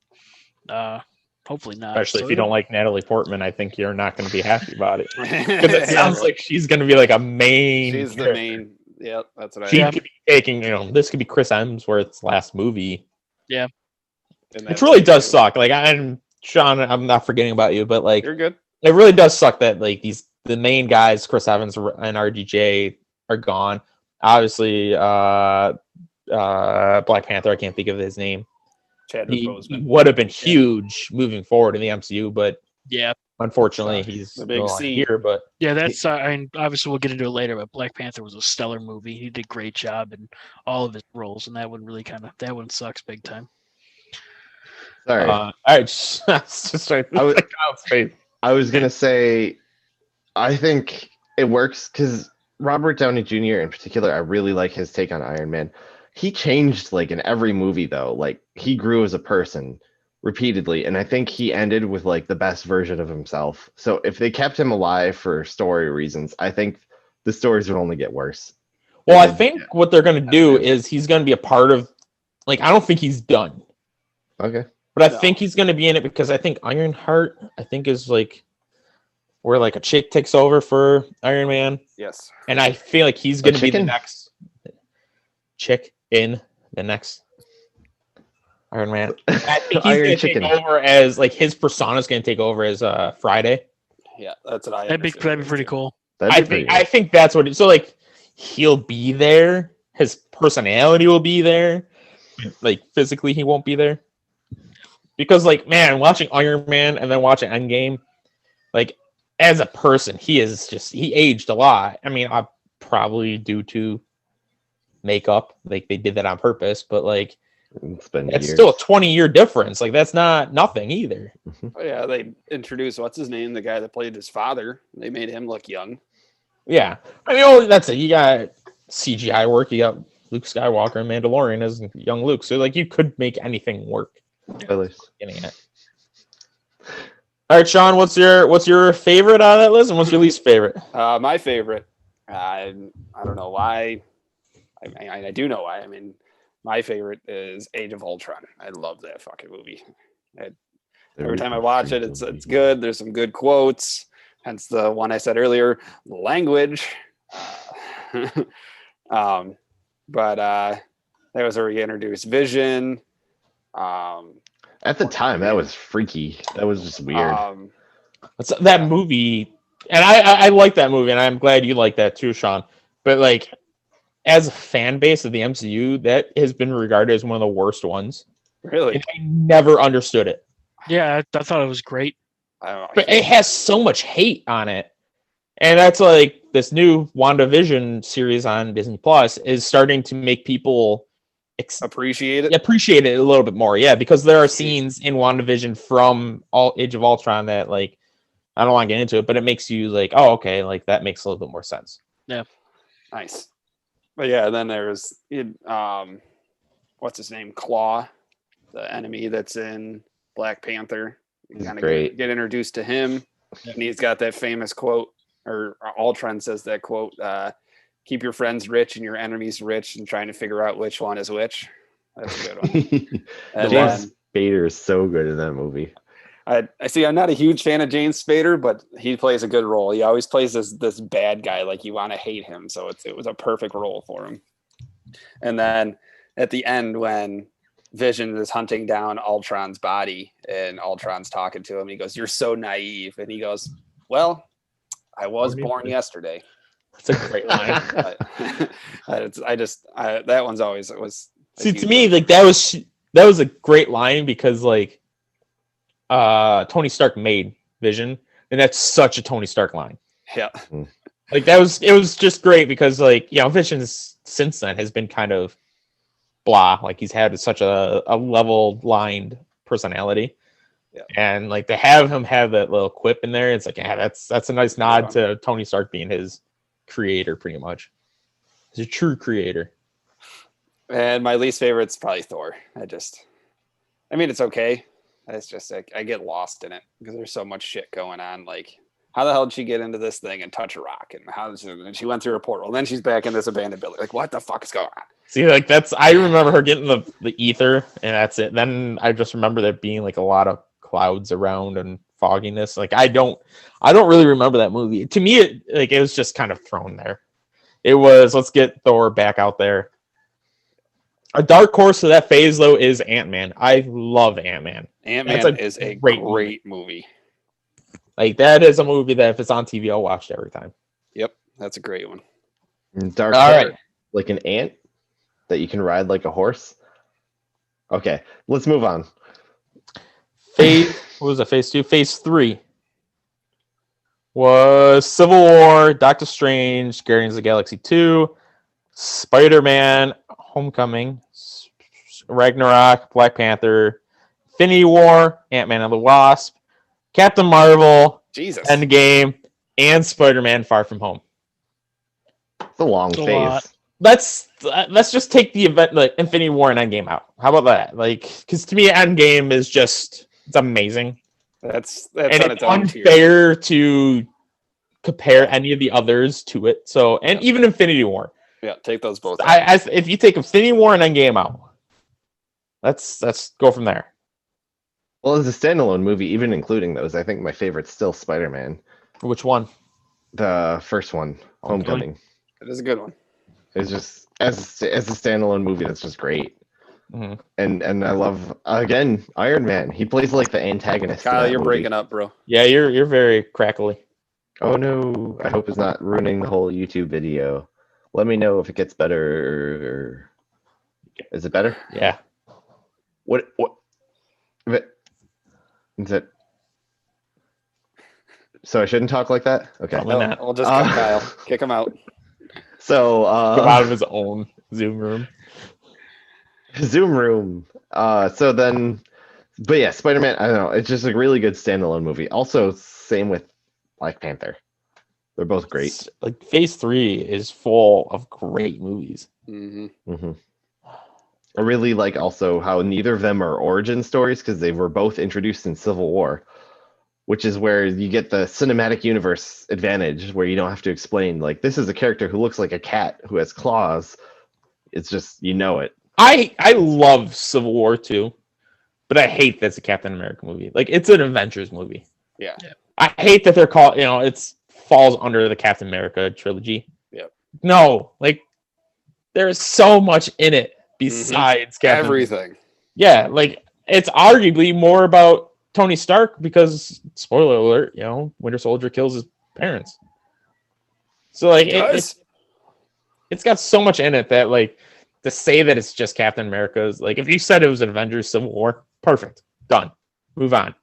D: hopefully not.
C: Especially if you don't like Natalie Portman, I think you're not going to be happy about it.
B: Because
C: It sounds like she's going to be like a main.
B: She's the main. Yeah, that's what I.
C: She could be taking. This could be Chris Hemsworth's last movie.
D: Yeah,
C: which really does suck. Like Sean, I'm not forgetting about you, but like
B: You're good.
C: it really does suck that like the main guys, Chris Evans and RDJ, are gone. Obviously, Black Panther. I can't think of his name.
B: Chadwick
C: He
B: Boseman.
C: would have been huge moving forward in the MCU, but
D: yeah,
C: unfortunately, he's
B: The big
C: no longer
B: C.
C: here. But
D: yeah. That's I mean, obviously we'll get into it later, but Black Panther was a stellar movie. He did a great job in all of his roles, and that one sucks big time.
A: Sorry.
C: all right, just right.
A: I was gonna say, I think it works because Robert Downey Jr. in particular, I really like his take on Iron Man. He changed like in every movie though. Like he grew as a person repeatedly, and I think he ended with like the best version of himself. So if they kept him alive for story reasons, I think the stories would only get worse.
C: Well, I think what they're going to do is he's going to be a part of. Like, I don't think he's done,
A: Okay.
C: but I think he's going to be in it because I think Ironheart, I think, is like where like a chick takes over for Iron Man,
B: Yes.
C: and I feel like he's going to be the
A: chicken?
C: next chick in the next Iron Man. I think he's
A: Iron
C: going to
A: Chicken.
C: take over as like his persona is going to take over as Friday.
B: Yeah, that's what I.
D: That'd be pretty cool.
C: I think that's what. So like he'll be there. His personality will be there. Like physically, he won't be there. Because like man, watching Iron Man and then watching Endgame, like as a person, he aged a lot. I mean, probably due to makeup. Like they did that on purpose, but like it's still a 20-year difference. Like that's not nothing either.
B: Oh, yeah, they introduced what's his name, the guy that played his father. They made him look young.
C: Yeah, I mean, that's it. You got CGI work. You got Luke Skywalker and Mandalorian as young Luke. So like you could make anything work. Getting it. All right, Sean, what's your favorite out of that list, and what's your least favorite?
B: My favorite. I don't know why. I do know why. I mean, my favorite is Age of Ultron. I love that fucking movie. Every time I watch it, it's good. There's some good quotes. Hence the one I said earlier, language. But that was where we introduced Vision.
A: At the time, that was freaky. That was just weird.
C: That movie, and I like that movie, and I'm glad you like that too, Sean. But like, as a fan base of the MCU, that has been regarded as one of the worst ones.
B: Really?
C: And I never understood it.
D: Yeah, I thought it was great.
B: I don't know.
C: But it has so much hate on it. And that's like this new WandaVision series on Disney Plus is starting to make people
B: appreciate it
C: a little bit more. Yeah, because there are scenes in WandaVision from Age of Ultron that, like, I don't want to get into it, but it makes you like, oh, okay, like that makes a little bit more sense.
D: Yeah.
B: Nice. But yeah, then there's what's his name? Claw, the enemy that's in Black Panther. You kind of get introduced to him. And he's got that famous quote, or Ultron says that quote, keep your friends rich and your enemies rich, and trying to figure out which one is which. That's a good one. And
A: James Spader is so good in that movie.
B: I see. I'm not a huge fan of James Spader, but he plays a good role. He always plays this bad guy, like you want to hate him. So it was a perfect role for him. And then at the end, when Vision is hunting down Ultron's body and Ultron's talking to him, he goes, "You're so naive," and he goes, "Well, I was born yesterday."
C: That's a great line.
B: That one's always was.
C: See, to me, like that was a great line because like Tony Stark made Vision, and that's such a Tony Stark line.
B: Yeah.
C: Like it was just great because, like, you know, Vision since then has been kind of blah. Like he's had such a level lined personality. Yeah. And like to have him have that little quip in there, it's like, yeah, that's a nice nod to Tony Stark being his creator, pretty much. He's a true creator.
B: And my least favorite is probably Thor. I mean, it's okay. It's just like I get lost in it because there's so much shit going on. Like, how the hell did she get into this thing and touch a rock? And she went through a portal. And then she's back in this abandoned building. Like, what the fuck is going on?
C: See, like I remember her getting the ether, and that's it. Then I just remember there being like a lot of clouds around and fogginess. Like I don't really remember that movie. To me, it was just kind of thrown there. It was, let's get Thor back out there. A dark horse of that phase, though, is Ant-Man. I love Ant-Man.
B: Ant-Man is a great movie.
C: Like, that is a movie that if it's on TV, I'll watch it every time.
B: Yep, that's a great one.
A: Dark horse, like an ant that you can ride like a horse. Okay, let's move on.
C: What was it? Phase 2? Phase 3 was Civil War, Doctor Strange, Guardians of the Galaxy 2, Spider-Man, Homecoming, Ragnarok, Black Panther, Infinity War, Ant-Man and the Wasp, Captain Marvel, Endgame, and Spider-Man Far From Home.
A: It's a long phase.
C: Let's just take the event, like Infinity War and Endgame out. How about that? Like, because to me, Endgame is just, it's amazing.
B: That's
C: and it's unfair to compare any of the others to it. So, and even Infinity War.
B: Yeah, take those both out.
C: If you take Infinity War and Endgame out, let's go from there.
A: Well, as a standalone movie, even including those, I think my favorite's still Spider-Man.
C: Which one?
A: The first one, Homecoming.
B: It is a good one.
A: It's just as a standalone movie, that's just great. Mm-hmm. And I love, again, Iron Man. He plays like the antagonist.
B: Kyle, you're breaking up, bro.
C: Yeah, you're very crackly.
A: Oh no! I hope it's not ruining the whole YouTube video. Let me know if it gets better. Is it better?
C: Yeah.
A: What? Is it? So I shouldn't talk like that? Okay.
B: We'll just cut Kyle. Kick him out.
A: So
C: come out of his own Zoom room.
A: So then, but yeah, Spider-Man, I don't know. It's just a really good standalone movie. Also, same with Black Panther. They're both great.
C: Like Phase 3 is full of great movies.
B: Mm-hmm.
A: Mm-hmm. I really like also how neither of them are origin stories because they were both introduced in Civil War, which is where you get the cinematic universe advantage where you don't have to explain, like, this is a character who looks like a cat who has claws. It's just, you know it.
C: I love Civil War too, but I hate that's a Captain America movie. Like, it's an Avengers movie.
B: Yeah.
C: I hate that they're called, it's falls under the Captain America trilogy.
B: Yeah.
C: No, like, there's so much in it besides Captain America.
B: Everything.
C: Yeah, like it's arguably more about Tony Stark because, spoiler alert, you know, Winter Soldier kills his parents. So like it's got so much in it that like to say that it's just Captain America is like if you said it was Avengers Civil War, perfect, done, move on.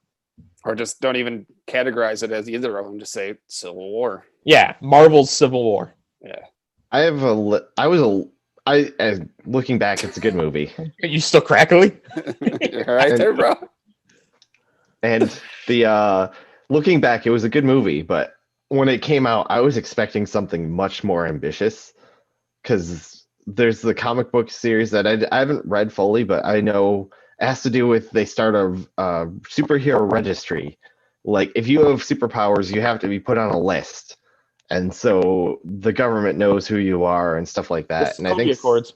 B: Or just don't even categorize it as either of them. Just say Civil War.
C: Yeah, Marvel's Civil War.
B: Yeah.
A: Looking back, it's a good movie.
C: Are you still crackly?
B: Right there, bro.
A: And looking back, it was a good movie, but when it came out, I was expecting something much more ambitious because there's the comic book series that I haven't read fully, but I know it has to do with they start a superhero registry. Like if you have superpowers, you have to be put on a list, and so the government knows who you are and stuff like that. And I think
C: Accords.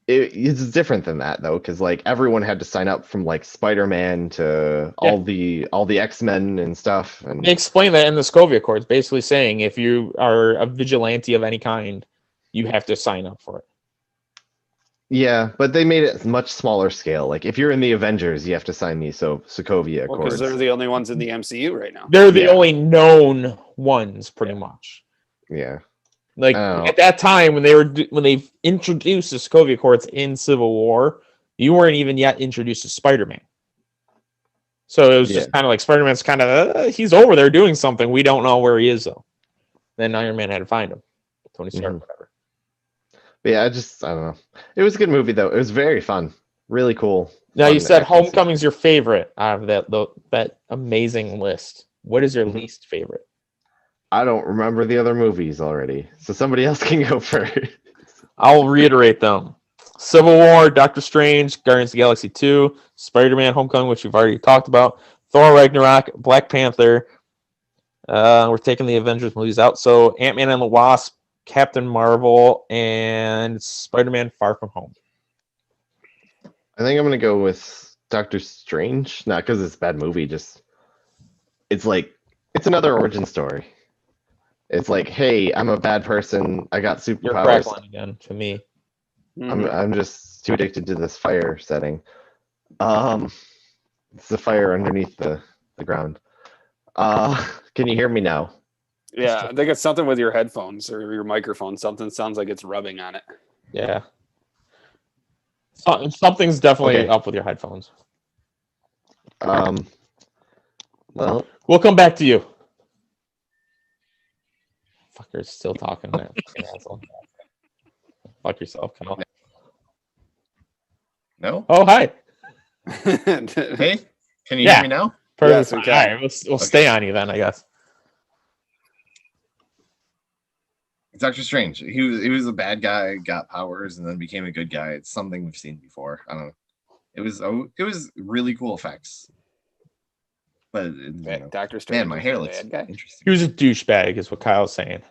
A: It's different than that though, because like everyone had to sign up from like Spider-Man to all the X-Men and stuff. And
C: they explain that in the Sokovia Accords, basically saying if you are a vigilante of any kind, you have to sign up for it.
A: Yeah, but they made it much smaller scale. Like if you're in the Avengers, you have to sign these Sokovia Accords.
B: Because they're the only ones in the MCU right now.
C: They're the only known ones, pretty much.
A: Yeah.
C: Like at that time when they introduced the Sokovia Accords in Civil War, you weren't even yet introduced to Spider-Man. So it was just kind of like Spider-Man's kind of he's over there doing something. We don't know where he is though. Then Iron Man had to find him. Tony Stark, whatever.
A: But yeah, I don't know. It was a good movie though. It was very fun, really cool.
C: Now you said Homecoming's your favorite out of that amazing list. What is your least favorite?
A: I don't remember the other movies already, so somebody else can go first.
C: I'll reiterate them. Civil War, Doctor Strange, Guardians of the Galaxy 2, Spider-Man Homecoming, which we've already talked about, Thor Ragnarok, Black Panther. We're taking the Avengers movies out. So Ant-Man and the Wasp, Captain Marvel, and Spider-Man Far From Home.
A: I think I'm going to go with Doctor Strange. Not because it's a bad movie, just it's another origin story. It's like, hey, I'm a bad person. I got superpowers.
C: You're crackling again to me.
A: I'm just too addicted to this fire setting. It's the fire underneath the ground. Can you hear me now?
B: Yeah, I think it's something with your headphones or your microphone. Something sounds like it's rubbing on it.
C: Yeah. Something's definitely up with your headphones.
A: Well,
C: we'll come back to you. Fucker's still talking. Fuck yourself. Come on.
E: No?
C: Oh, hi.
E: Hey, can you hear me now?
C: Perfect.
B: Yes, we can.
C: All right, we'll stay on you then, I guess.
E: Doctor Strange. He was a bad guy, got powers, and then became a good guy. It's something we've seen before. I don't know. It was really cool effects. But
B: Doctor Strange.
E: Man, my hair looks
B: interesting.
C: He was a douchebag, is what Kyle's saying.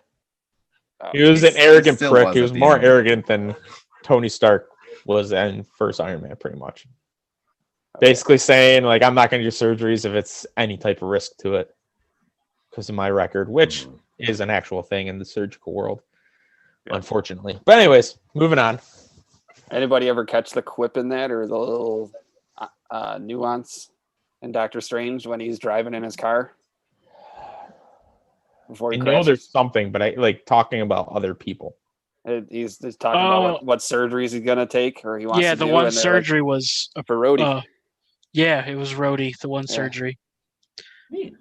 C: He was an arrogant prick. He was more arrogant than Tony Stark was in first Iron Man, pretty much. Basically saying, like, I'm not going to do surgeries if it's any type of risk to it because of my record, which is an actual thing in the surgical world, unfortunately. But anyways, moving on.
B: Anybody ever catch the quip in that or the little nuance in Doctor Strange when he's driving in his car? Before he
C: I
B: crashes?
C: know there's something, but I like talking about other people.
B: He's talking about what surgeries he's going to take or he wants to do.
D: Yeah, the one surgery was
B: for Rhodey.
D: Yeah, it was Rhodey, the one surgery.
E: Neat.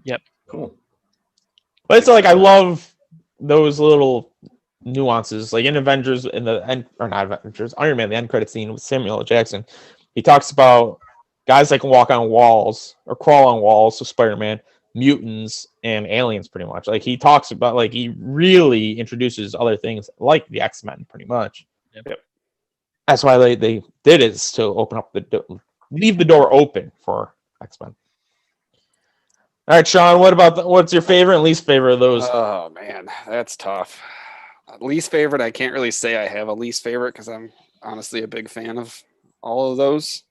D: Yep.
E: Cool.
C: But it's like I love those little nuances. Like in Avengers, in the end, or not Avengers, Iron Man, the end credit scene with Samuel L. Jackson, he talks about guys that can walk on walls or crawl on walls, so Spider-Man, mutants, and aliens, pretty much. Like he talks about, like he really introduces other things like the X-Men, pretty much.
B: Yep.
C: That's why they did it, is to open up leave the door open for X-Men. All right, Sean, what's your favorite and least favorite of those?
B: Oh, man, that's tough. Least favorite, I can't really say I have a least favorite because I'm honestly a big fan of all of those.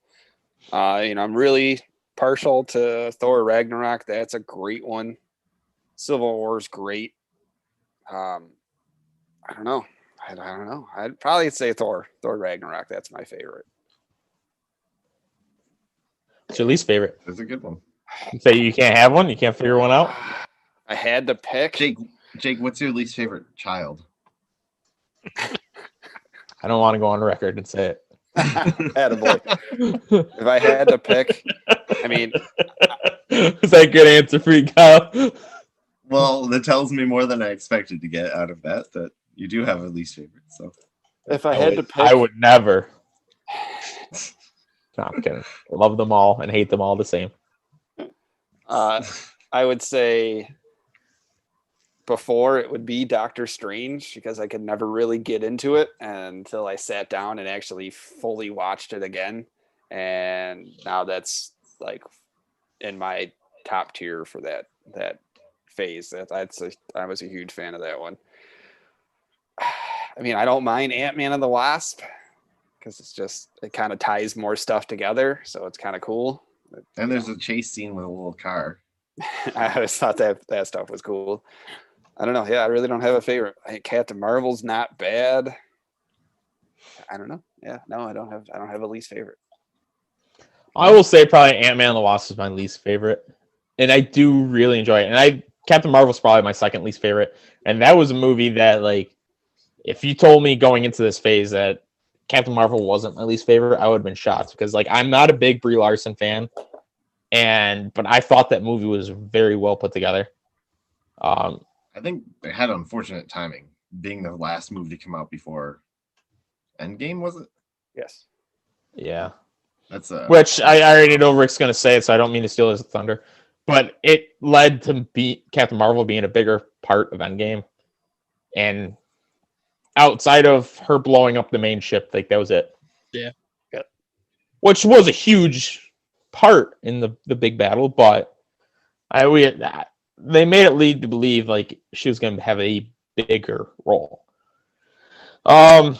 B: I'm really partial to Thor Ragnarok. That's a great one. Civil War is great. I don't know. I don't know. I'd probably say Thor Ragnarok. That's my favorite.
C: What's your least favorite?
E: That's a good one.
C: So you can't have one? You can't figure one out?
B: I had to pick.
E: Jake, what's your least favorite child?
C: I don't want to go on record and say it.
B: Attaboy. If I had to pick, I mean,
C: is that a good answer for you, Kyle?
E: Well, that tells me more than I expected to get out of that you do have a least favorite. So
B: if I had to pick,
C: I would never. No, I'm kidding. Love them all and hate them all the same.
B: I would say before it would be Doctor Strange because I could never really get into it until I sat down and actually fully watched it again. And now that's like in my top tier for that phase. I was a huge fan of that one. I mean, I don't mind Ant-Man and the Wasp because it kind of ties more stuff together. So it's kind of cool.
E: And there's a chase scene with a little car.
B: I always thought that stuff was cool. I don't know. Yeah, I really don't have a favorite. I think Captain Marvel's not bad. I don't know. Yeah, no, I don't have a least favorite.
C: I will say probably Ant-Man and the Wasp is my least favorite. And I do really enjoy it. And Captain Marvel's probably my second least favorite. And that was a movie that, like, if you told me going into this phase that Captain Marvel wasn't my least favorite, I would have been shocked because, like, I'm not a big Brie Larson fan. But I thought that movie was very well put together.
E: I think they had unfortunate timing, being the last movie to come out before Endgame, was it?
B: Yes.
C: Yeah.
E: That's
C: which I already know Rick's going to say it, so I don't mean to steal his thunder. But it led to Captain Marvel being a bigger part of Endgame. And outside of her blowing up the main ship, like that was it.
D: Yeah.
C: Which was a huge part in the big battle, but they made it lead to believe like she was going to have a bigger role. So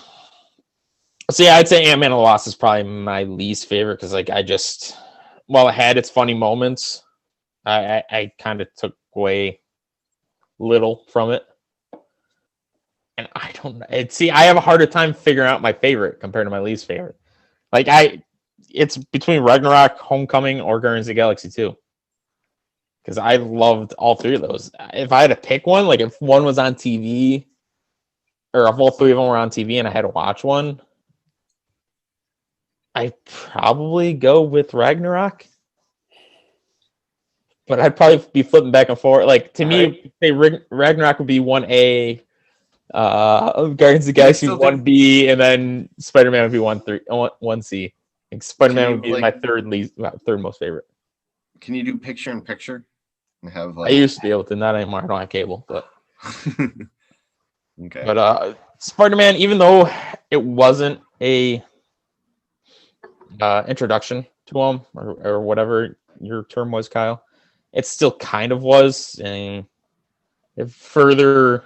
C: yeah, I'd say Ant-Man and the Wasp is probably my least favorite because like while it had its funny moments, I kind of took away little from it. And I don't know. I have a harder time figuring out my favorite compared to my least favorite. Like it's between Ragnarok, Homecoming, or Guardians of the Galaxy 2. Because I loved all three of those. If I had to pick one, like if one was on TV, or if all three of them were on TV and I had to watch one, I'd probably go with Ragnarok. But I'd probably be flipping back and forth. Like to me, say Ragnarok would be 1A, Guardians of the Galaxy 1B, and then Spider-Man would be 1C. Like Spider-Man would be my third most favorite.
E: Can you do picture in picture? And have
C: I used to be able to, not anymore. I don't have cable, but
E: okay.
C: But Spider-Man, even though it wasn't a introduction to him or whatever your term was, Kyle, it still kind of was. And it further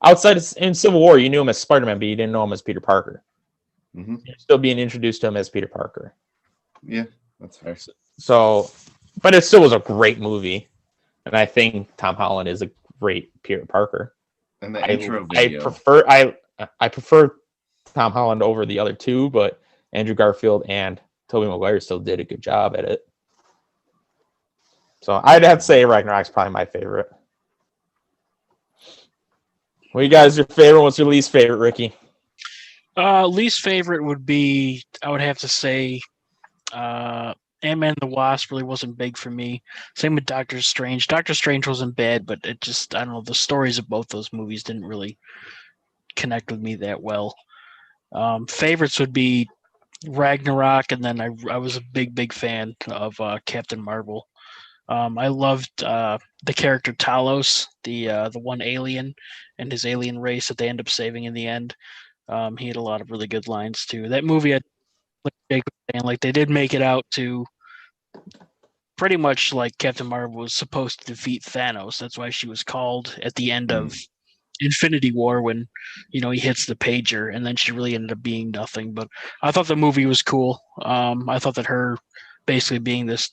C: outside in Civil War, you knew him as Spider-Man, but you didn't know him as Peter Parker.
E: Mm-hmm.
C: You're still being introduced to him as Peter Parker.
E: Yeah, that's fair.
C: So, but it still was a great movie, and I think Tom Holland is a great Peter Parker.
E: And the intro
C: I
E: video.
C: prefer Tom Holland over the other two, but Andrew Garfield and Tobey Maguire still did a good job at it. So I'd have to say Ragnarok's probably my favorite. What you guys your favorite? What's your least favorite, Ricky?
D: Least favorite would be, I would have to say, Ant-Man and the Wasp really wasn't big for me. Same with Doctor Strange. Doctor Strange wasn't bad, but it just, I don't know, the stories of both those movies didn't really connect with me that well. Favorites would be Ragnarok, and then I was a big fan of Captain Marvel. I loved the character Talos, the one alien and his alien race that they end up saving in the end. He had a lot of really good lines too. That movie, like Jake was saying, like they did make it out to pretty much like Captain Marvel was supposed to defeat Thanos. That's why she was called at the end of Infinity War when, he hits the pager, and then she really ended up being nothing. But I thought the movie was cool. I thought that her basically being this,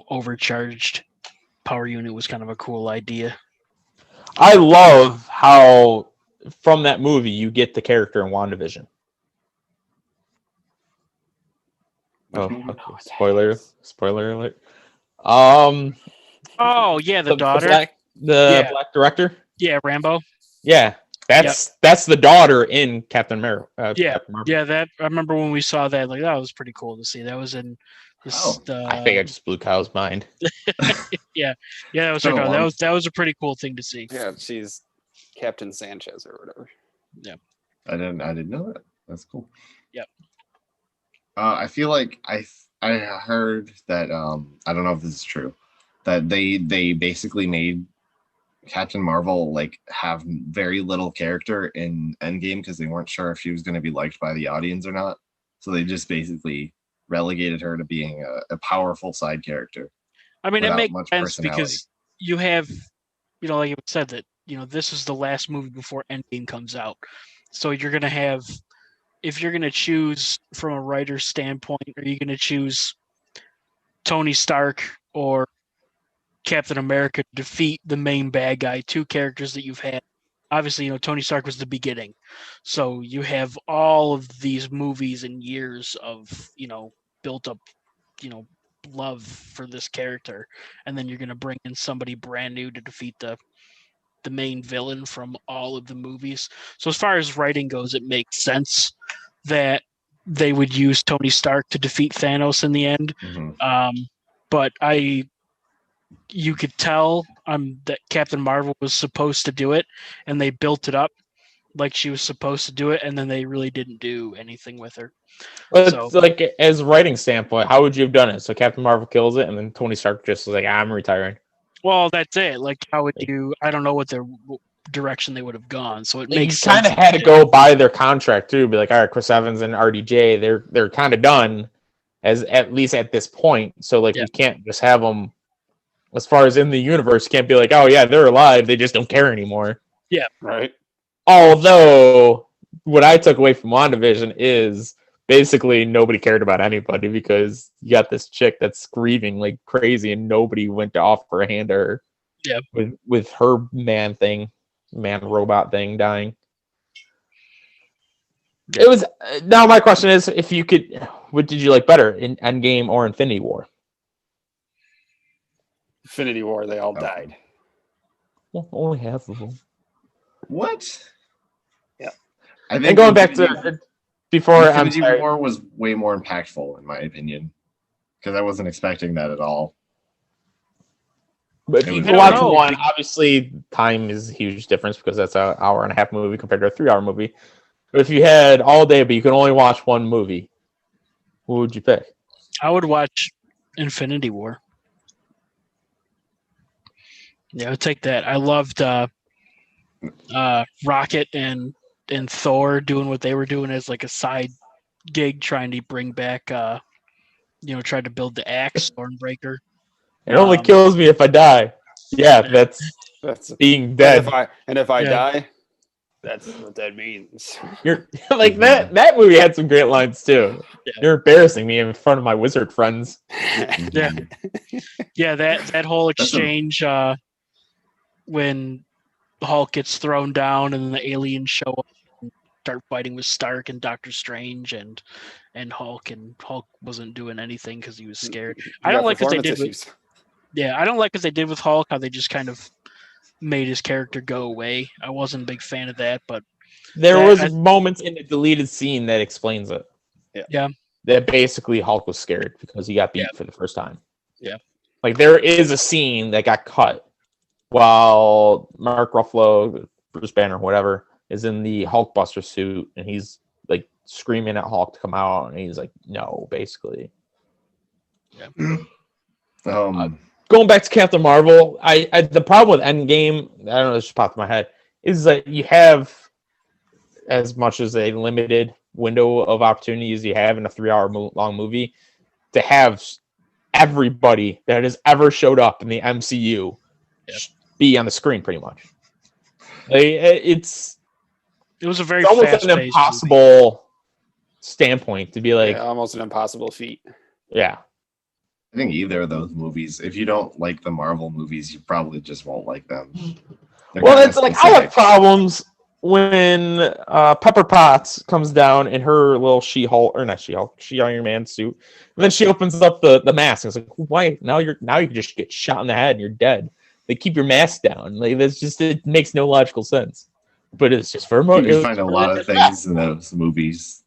D: overcharged power unit was kind of a cool idea.
C: I love how from that movie, you get the character in WandaVision. Oh, okay. Spoiler alert.
D: Oh yeah, the daughter.
C: The black director.
D: Yeah, Rambo.
C: Yeah, that's the daughter in Captain America.
D: Yeah,
C: Captain Marvel.
D: yeah. That I remember when we saw that. Like that was pretty cool to see. That was in.
C: I think I just blew Kyle's mind.
D: yeah, that was her daughter. That was a pretty cool thing to see.
B: Yeah, she's Captain Sanchez or whatever.
D: Yeah,
E: I didn't know that. That's cool.
D: Yep.
E: I feel like I heard that I don't know if this is true, that they basically made Captain Marvel like have very little character in Endgame because they weren't sure if she was going to be liked by the audience or not. So they just basically relegated her to being a powerful side character.
D: I mean, it makes sense because you have, like you said, that this is the last movie before Endgame comes out, so you're going to have, if you're going to choose from a writer's standpoint, are you going to choose Tony Stark or Captain America to defeat the main bad guy, two characters that you've had? Obviously, Tony Stark was the beginning. So you have all of these movies and years of, built up, love for this character. And then you're going to bring in somebody brand new to defeat the main villain from all of the movies. So as far as writing goes, it makes sense that they would use Tony Stark to defeat Thanos in the end.
E: Mm-hmm.
D: But you could tell that Captain Marvel was supposed to do it, and they built it up like she was supposed to do it, and then they really didn't do anything with her.
C: Well, so, like, as a writing standpoint, how would you have done it? So Captain Marvel kills it, and then Tony Stark just was like, I'm retiring.
D: Well, that's it. Like, how would you... I don't know what their direction they would have gone, so it makes sense.
C: You kind of had to go by their contract, too. Be like, all right, Chris Evans and RDJ, they're kind of done, at least at this point. So, like, we can't just have them... As far as in the universe, can't be like, oh, yeah, they're alive. They just don't care anymore.
D: Yeah.
B: Right.
C: Although, what I took away from WandaVision is basically nobody cared about anybody because you got this chick that's screaming like crazy and nobody went to offer a hand to her.
D: Yeah.
C: With her man robot thing dying. It was... Now, my question is, if you could... What did you like better, in Endgame or Infinity War?
B: Infinity War, they all died.
C: Well, only half of them.
E: What?
B: Yeah.
E: I think
C: and going back to before,
E: Infinity War was way more impactful, in my opinion, because I wasn't expecting that at all.
C: But if you watch one, obviously time is a huge difference because that's an hour and a half movie compared to a 3-hour movie. But if you had all day, but you could only watch one movie, what would you pick?
D: I would watch Infinity War. Yeah, I would take that. I loved Rocket and Thor doing what they were doing as like a side gig, trying to bring back, tried to build the axe, Stormbreaker.
C: It only kills me if I die. Yeah, that's being dead.
B: If I die, that's what that means.
C: You're like that movie had some great lines too. Yeah. You're embarrassing me in front of my wizard friends.
D: Yeah, that whole exchange when Hulk gets thrown down and then the aliens show up and start fighting with Stark and Doctor Strange and Hulk, and Hulk wasn't doing anything because he was scared. I don't like what they did with. Yeah, I don't like what they did with Hulk. How they just kind of made his character go away. I wasn't a big fan of that, but
C: there was moments in the deleted scene that explains it.
D: Yeah.
C: That basically Hulk was scared because he got beat for the first time.
D: Yeah.
C: Like there is a scene that got cut while Mark Ruffalo, Bruce Banner, whatever, is in the Hulkbuster suit and he's like screaming at Hulk to come out and he's like, no, basically.
D: Yeah.
C: Going back to Captain Marvel, I the problem with Endgame, I don't know, this just popped in my head, is that you have as much as a limited window of opportunity as you have in a 3-hour long movie to have everybody that has ever showed up in the MCU be on the screen pretty much. Like, it
D: was a very
C: almost an impossible standpoint to be like
B: almost an impossible feat.
C: Yeah.
E: I think either of those movies, if you don't like the Marvel movies, you probably just won't like them.
C: Well, it's like I have problems when Pepper Potts comes down in her little She-Hulk, or not She-Hulk, She-Iron Man suit, and then she opens up the mask, and it's like, why? Now you can just get shot in the head and you're dead. They keep your mask down. Like that's just, it makes no logical sense. But it's just for
E: You can find a lot of things in those movies.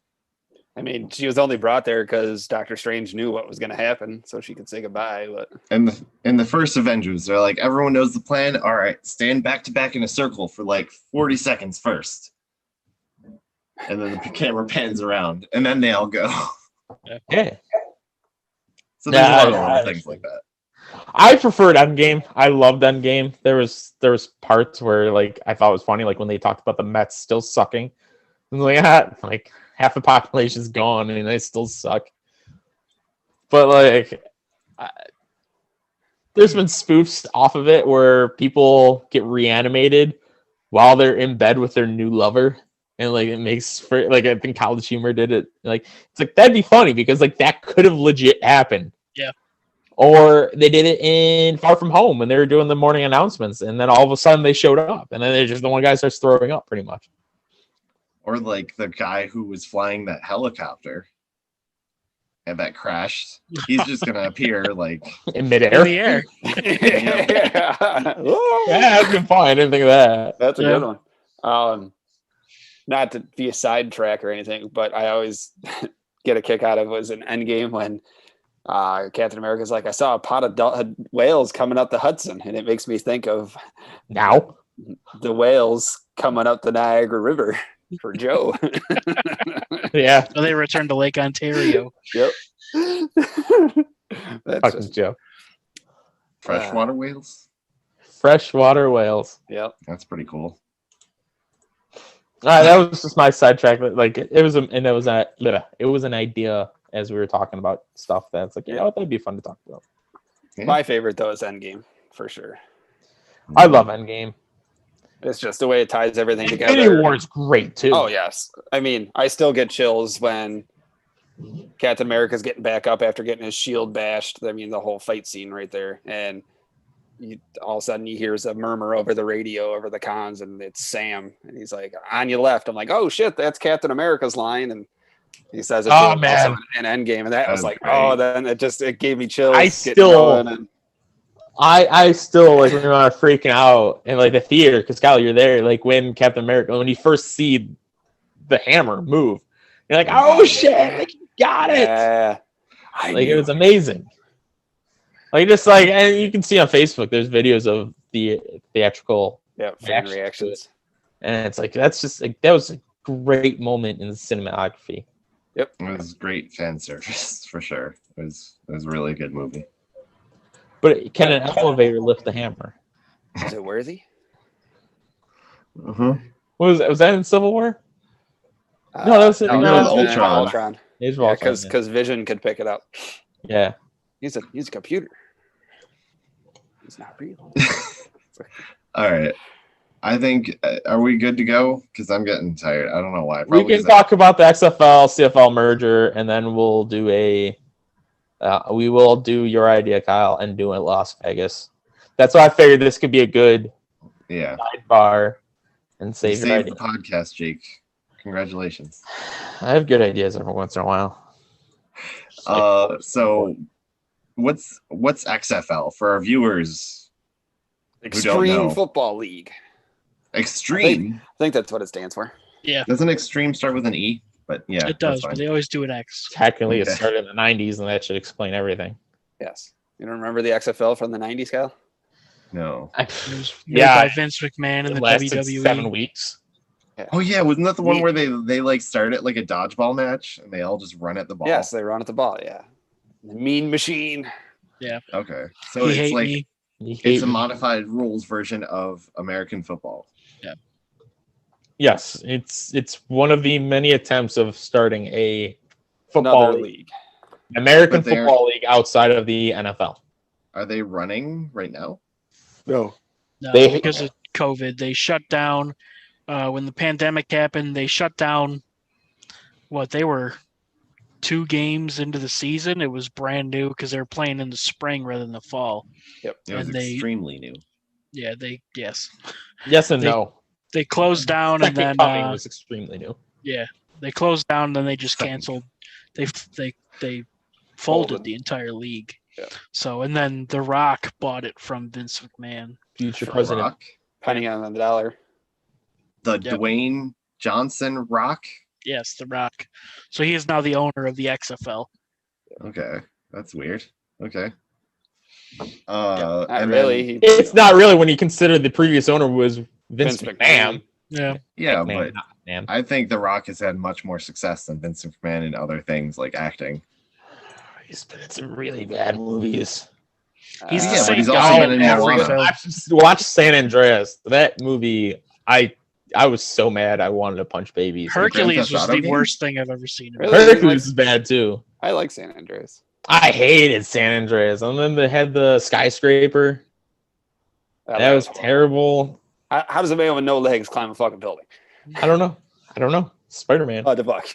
B: I mean, she was only brought there because Doctor Strange knew what was going to happen, so she could say goodbye. But
E: In the first Avengers, they're like, everyone knows the plan. All right, stand back to back in a circle for like 40 seconds first. And then the camera pans around, and then they all go.
C: Yeah.
E: So there's a lot of little things like that.
C: I preferred Endgame. I loved Endgame. There was parts where like I thought it was funny, like when they talked about the Mets still sucking. I was like half the population's gone and they still suck. But like, there's been spoofs off of it where people get reanimated while they're in bed with their new lover, and like it makes for like, I think College Humor did it. Like it's like that'd be funny because like that could have legit happened.
D: Yeah.
C: Or they did it in Far From Home when they were doing the morning announcements, and then all of a sudden they showed up, and then they just the one guy starts throwing up pretty much.
E: Or like the guy who was flying that helicopter and that crashed. He's just gonna appear like
C: In midair.
D: In the air.
B: yeah,
C: Yeah, that's been fun. I didn't think of that.
B: that's a
D: Yeah.
B: good one. Not to be a sidetrack or anything, but I always get a kick out of was an Endgame when Captain America's like, I saw a pot of whales coming up the Hudson, and it makes me think of
C: Now.
B: the whales coming up the Niagara River for Joe.
C: Yeah.
D: So they returned to Lake Ontario.
B: Yep. That's
C: Fucking
B: just,
C: Joe.
E: freshwater whales.
C: Freshwater whales.
B: yep.
E: That's pretty cool.
C: All right, that was just my sidetrack. Like it was an idea as we were talking about stuff that's like, you know what, that'd be fun to talk about.
E: Yeah.
B: My favorite though is Endgame for sure.
C: I love Endgame.
B: It's just the way it ties everything
C: Infinity
B: together.
C: War is great too.
B: Oh yes, I mean I still get chills when Captain America's getting back up after getting his shield bashed. I mean the whole fight scene right there, and all of a sudden he hears a murmur over the radio over the cons, and it's Sam, and he's like, "On your left." I'm like, "Oh shit, that's Captain America's line," and he says it
C: Oh,
B: also
C: man.
B: in Endgame, and that was
E: That's
B: like,
E: great.
B: oh, then it gave me chills.
C: I
B: getting
C: still-
B: going, and
C: I still like remember freaking out in like the theater because Kyle, you're there. Like when Captain America, when you first see the hammer move, you're like, "Oh shit, like you got it!"
B: yeah,
C: Like it was amazing. Like just like, and you can see on Facebook, there's videos of the theatrical,
B: yeah, fan
C: reactions to
B: reactions.
C: and it's like that's just like that was a great moment in the cinematography.
E: It was great fan service for sure. It was a really good movie.
C: But can an elevator lift the hammer?
B: Is it worthy?
E: Uh-huh.
C: Was that in Civil War? No, that was in-
B: no,
C: no,
B: that was in
E: Ultron.
B: Ultron.
C: Age of
B: Yeah,
C: Ultron,
B: because Vision could pick it up.
C: yeah.
B: He's a computer. He's not real.
E: All right. I think, are we good to go? Because I'm getting tired. I don't know why.
C: We
E: Probably
C: can
E: 'cause
C: talk about the XFL CFL merger, and then we'll do we will do your idea, Kyle, and do it Las Vegas. That's why I figured this could be a good
E: yeah.
C: sidebar and
E: You
C: save your
E: saved
C: idea.
E: the podcast, Jake. Congratulations.
C: I have good ideas every once in a while.
E: So what's XFL for our viewers? don't
B: Extreme
E: know.
B: Football League.
E: Extreme.
B: I think that's what it stands for.
D: Yeah,
E: Doesn't extreme start with an E? But yeah,
D: it does,
E: that's
D: but
E: fine.
D: they always do an X.
C: Technically, it
E: Okay.
C: started in the 90s, and that should explain everything.
B: Yes. You don't remember the XFL from the 90s, Kyle?
E: No.
D: It was made
C: Yeah,
D: by Vince McMahon and
C: It
D: the
C: lasted
D: WWE.
C: 7 weeks.
E: Oh yeah, wasn't that the one
B: Ye-
E: where they like started like a dodgeball match and they all just run at the ball?
B: Yes, they run at the ball. Yeah. The Mean Machine.
E: Okay. So
D: You
E: it's
D: hate
E: like
D: me.
C: You hate
E: it's a
C: me.
E: modified rules version of American football.
C: Yes, it's one of the many attempts of starting a football
B: Another
C: league,
B: league.
C: American
E: But they're-
C: football league outside of the NFL.
E: Are they running right now?
B: No.
D: No,
C: They-
D: because of COVID, they shut down. When the pandemic happened, they shut down. They were 2 games into the season. It was brand new because they were playing in the spring rather than the fall.
B: Yep.
E: It was
D: And they-
E: extremely new.
D: Yeah, yes.
C: Yes and
D: They-
C: no.
D: They closed down and
C: Second
D: then
C: Coming was extremely new.
D: yeah, they closed down. And then they just canceled. They folded the entire league.
B: Yeah.
D: So and then The Rock bought it from Vince McMahon.
C: Future
E: The
C: president.
E: Rock,
B: penny on the dollar.
E: the
D: Yep.
E: Dwayne Johnson Rock.
D: Yes, The Rock. So he is now the owner of the XFL.
E: Okay, that's weird. Okay.
B: Not
E: and
B: really.
C: It's not really when you consider the previous owner was Vince McMahon.
D: Yeah.
E: yeah,
C: McMahon,
E: but
C: not McMahon.
E: I think The Rock has had much more success than Vince McMahon in other things like acting.
C: He's been in some really bad movies.
D: He's the
E: Yeah, but
D: same
E: he's
D: guy
E: also
D: in
E: been in
D: every
E: Moana.
D: film.
C: Watch San Andreas. That movie, I was so mad I wanted to punch babies.
D: Hercules was
E: Grand Theft Auto
D: the
E: game?
D: worst thing I've ever seen.
B: Really?
C: Hercules is bad too.
B: I like San Andreas.
C: I hated San Andreas. And then they had the skyscraper. That was terrible.
B: How does a man with no legs climb a fucking building?
C: I don't know. Spider-Man.
B: The fuck.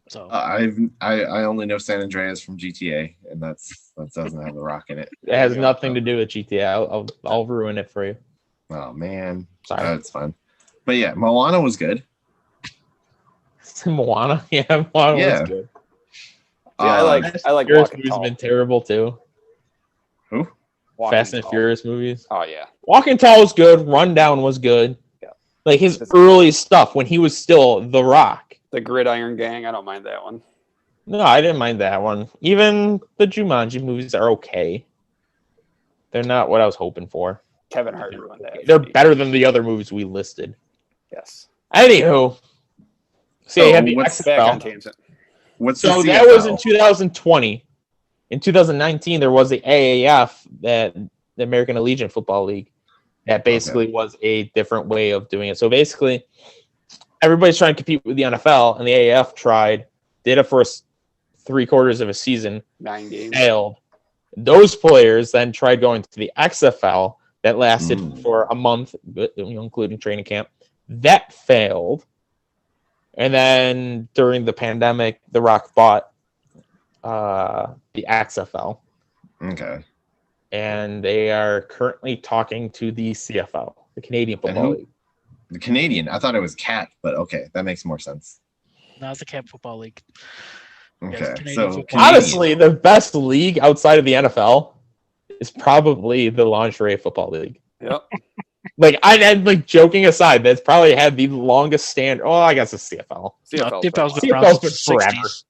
D: So
E: I only know San Andreas from GTA, and that doesn't have The Rock in it.
C: It has nothing to do with GTA. I'll ruin it for you.
E: Oh man,
C: Sorry.
E: that's fun. But yeah, Moana was good.
C: Moana? Yeah, Moana
E: Yeah.
C: was good.
B: I like
C: Furious
B: Walking
C: movies
B: Tall.
C: have been terrible too.
E: Who?
B: Walking
C: Fast and
B: Tall.
C: Furious movies.
B: Oh yeah.
C: Walking Tall was good. Rundown was good.
B: Yeah.
C: Like his early stuff when he was still The Rock.
B: The Gridiron Gang. I don't mind that one.
C: No, I didn't mind that one. Even the Jumanji movies are okay. They're not what I was hoping for.
B: Kevin Hart ruined that.
C: They're better than the other movies we listed.
B: Yes.
C: Anywho, so you have the
E: what's
B: Back on
C: XFL.
B: tangent.
E: What's
C: So
E: the
C: that was in
E: CFL?
C: 2020. In 2019, there was the AAF, that the American Allegiant Football League, that basically was a different way of doing it. So basically, everybody's trying to compete with the NFL, and the AAF did it for 3/4 of a season,
B: 9 games.
C: failed. Those players then tried going to the XFL, that lasted for a month, including training camp. That failed. And then during the pandemic, The Rock bought the XFL,
E: Okay.
C: and they are currently talking to the CFL, the Canadian Football
E: who?
C: League.
E: The Canadian. I thought it was Cat, but okay, that makes more sense.
D: not the Camp Football League.
E: Okay,
D: Canadian
E: so
D: football.
E: Canadian.
C: Honestly, the best league outside of the NFL is probably the Lingerie Football League.
B: Yep.
C: Like, like joking aside, that's probably had the longest stand. Oh, I guess it's CFL.
B: CFL's
D: CFL's been around
C: CFL's
D: since
C: been
D: the
C: forever.
D: 60s.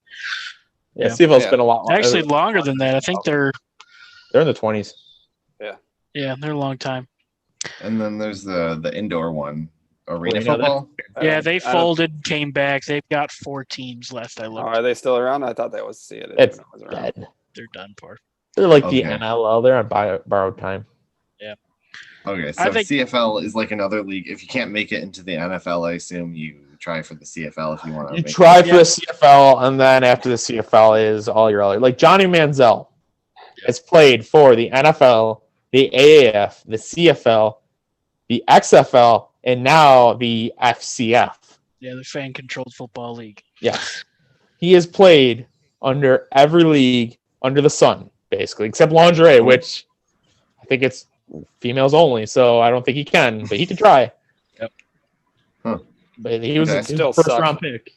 C: Yeah,
D: Yeah.
C: CFL's
B: Yeah.
C: been a lot longer.
D: Actually, longer than that. I think they're
C: They're in the 20s.
D: they're a long time.
E: And then there's the indoor one, arena
C: Arena,
E: football.
D: Yeah, they
B: I don't-
D: folded, came back. They've got 4 teams last I
B: Oh,
D: looked.
B: are they still around? I thought that was see it.
C: It's
B: was around.
C: dead.
D: They're done for.
C: They're like the
E: Okay.
C: NLL. They're on borrowed time.
E: Okay,
D: I
E: so
D: think-
E: CFL is like another league. If you can't make it into the NFL, I assume you try for the CFL if you want to.
C: You try for the CFL, and then after the CFL is all your other. Like Johnny Manziel has played for the NFL, the AAF, the CFL, the XFL, and now the FCF.
D: Yeah, the fan-controlled football league.
C: Yes. He has played under every league under the sun, basically, except lingerie, which I think it's females only, so I don't think he can, but he can try.
D: Yep.
E: Huh.
C: But he was
E: Okay.
C: a
B: Still
C: first
B: sucks.
C: round pick.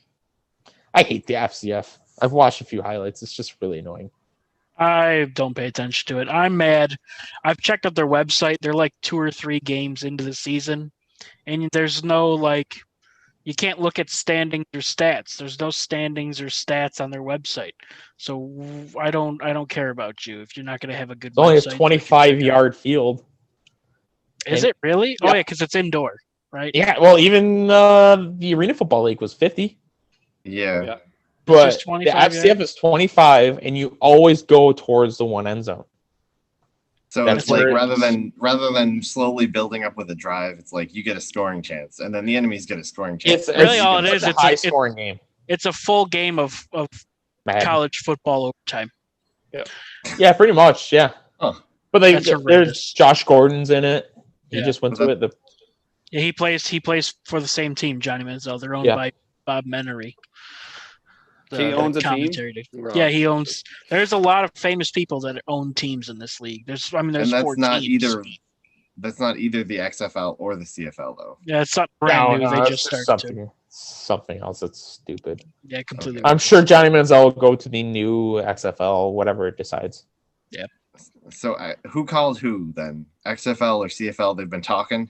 C: I hate the FCF. I've watched a few highlights. It's just really annoying.
D: I don't pay attention to it. I'm mad. I've checked out their website. They're like 2 or 3 games into the season, and there's no you can't look at standings or stats. There's no standings or stats on their website. So I don't care about you if you're not going to have a good
C: It's only a
D: website.
C: 25-yard field.
D: Is it really?
C: Yeah.
D: Oh yeah, because it's indoor, right?
C: Yeah, well, even the Arena Football League was 50.
E: Yeah.
B: Yeah.
C: But
D: Just
C: the
D: 25
C: FCF is 25, and you always go towards the one end zone.
E: So
C: That's
E: it's like
C: where it
E: rather than slowly building up with a drive, it's like you get a scoring chance, and then the enemies get a scoring chance.
C: It's
D: Really
C: it's
D: all it
C: such
D: is,
C: a
D: it's
C: high scoring game.
D: It's a full game of
C: Madden.
D: college football overtime.
C: Yeah, pretty much. Yeah.
E: Huh.
C: But
D: That's
C: there's
D: horrendous.
C: Josh Gordon's in it. He
D: Yeah.
C: just went
E: Was
C: to it.
D: Yeah, he plays for the same team, Johnny Manziel. They're owned
C: Yeah.
D: by Bob Menery.
B: He owns a team?
D: commentary team. Yeah, he owns. There's a lot of famous people that own teams in this league. There's
E: and that's
D: 4
E: not
D: teams.
E: That's not either the XFL or the CFL though.
D: Yeah, it's not brand new. They
C: it's
D: just started to.
C: something else that's stupid.
D: Yeah, completely.
E: Okay.
C: I'm sure Johnny Manziel will go to the new XFL, whatever it decides.
E: So who called who then? XFL or CFL? They've been talking.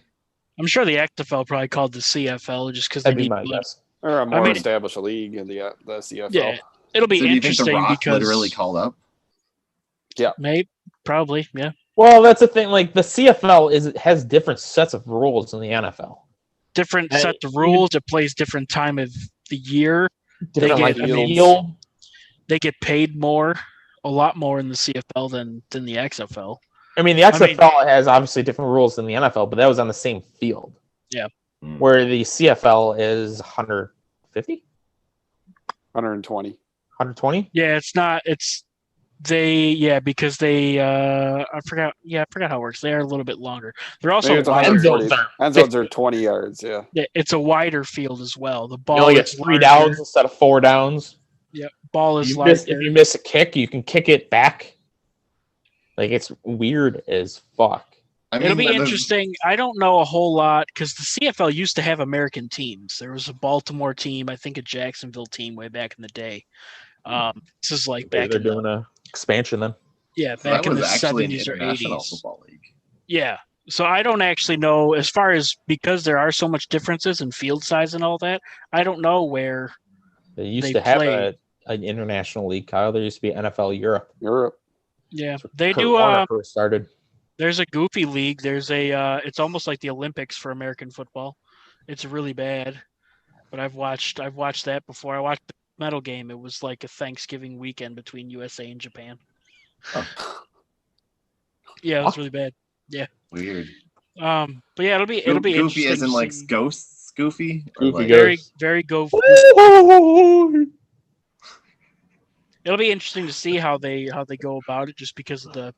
D: I'm sure the XFL probably called the CFL just because they
C: That'd be
D: need.
C: my guess.
B: Or a more
D: mean-
B: established league in the CFL.
D: Yeah, it'll be
E: So do you think The
D: interesting
E: Rock
D: because
E: literally called up?
D: maybe, probably, yeah.
C: Well, that's the thing. Like the CFL has different sets of rules than the NFL.
D: Different
C: And
D: set of rules. It plays different time of the year.
C: Different
D: get-
C: like
D: I mean,
C: field.
D: They get paid more, a lot more in the CFL than the XFL.
C: I mean, the XFL has obviously different rules than the NFL, but that was on the same field.
D: Yeah.
C: Where the CFL is 150,
B: 120.
C: 120.
D: Yeah, it's not. It's because they. I forgot. Yeah, I forgot how it works. They are a little bit longer. They're also
B: Maybe it's
D: wider.
C: End
B: 140.
C: zones are
B: End zones
C: 50.
B: are 20 yards. Yeah.
D: Yeah, it's a wider field as well. The
C: You
D: ball
C: only get
D: is
C: 3
D: larger.
C: downs instead of 4 downs.
D: Yeah, ball is
C: If
D: larger.
C: you miss a kick, you can kick it back. Like it's weird as fuck.
E: I mean,
D: It'll be
E: the-
D: interesting. I don't know a whole lot because the CFL used to have American teams. There was a Baltimore team, I think a Jacksonville team way back in the day. This is like
C: Maybe
D: back
C: they're
D: in
C: doing a expansion then.
D: yeah,
E: So
D: back
E: that
D: in
E: was
D: the
E: actually an
D: 70s or
E: international
D: 80s.
E: football league.
D: Yeah. So I don't actually know as far as because there are so much differences in field size and all that. I don't know where
C: They used
D: They
C: to have
D: play.
C: an international league, Kyle. There used to be NFL Europe.
B: Europe.
D: yeah,
C: That's where
D: they
C: Kurt
D: do
C: Warner first started.
D: there's a goofy league. There's a it's almost like the Olympics for American football. It's really bad. But I've watched that before. I watched the medal game. It was like a Thanksgiving weekend between USA and Japan. Yeah, it was really bad.
E: Weird.
D: But yeah, it'll be
E: Goofy
D: interesting.
E: as in
D: to
E: like
D: see.
E: ghosts. Goofy. Or
C: Goofy
E: like,
C: goat.
D: Very goofy. It'll be interesting to see how they go about it, just because of the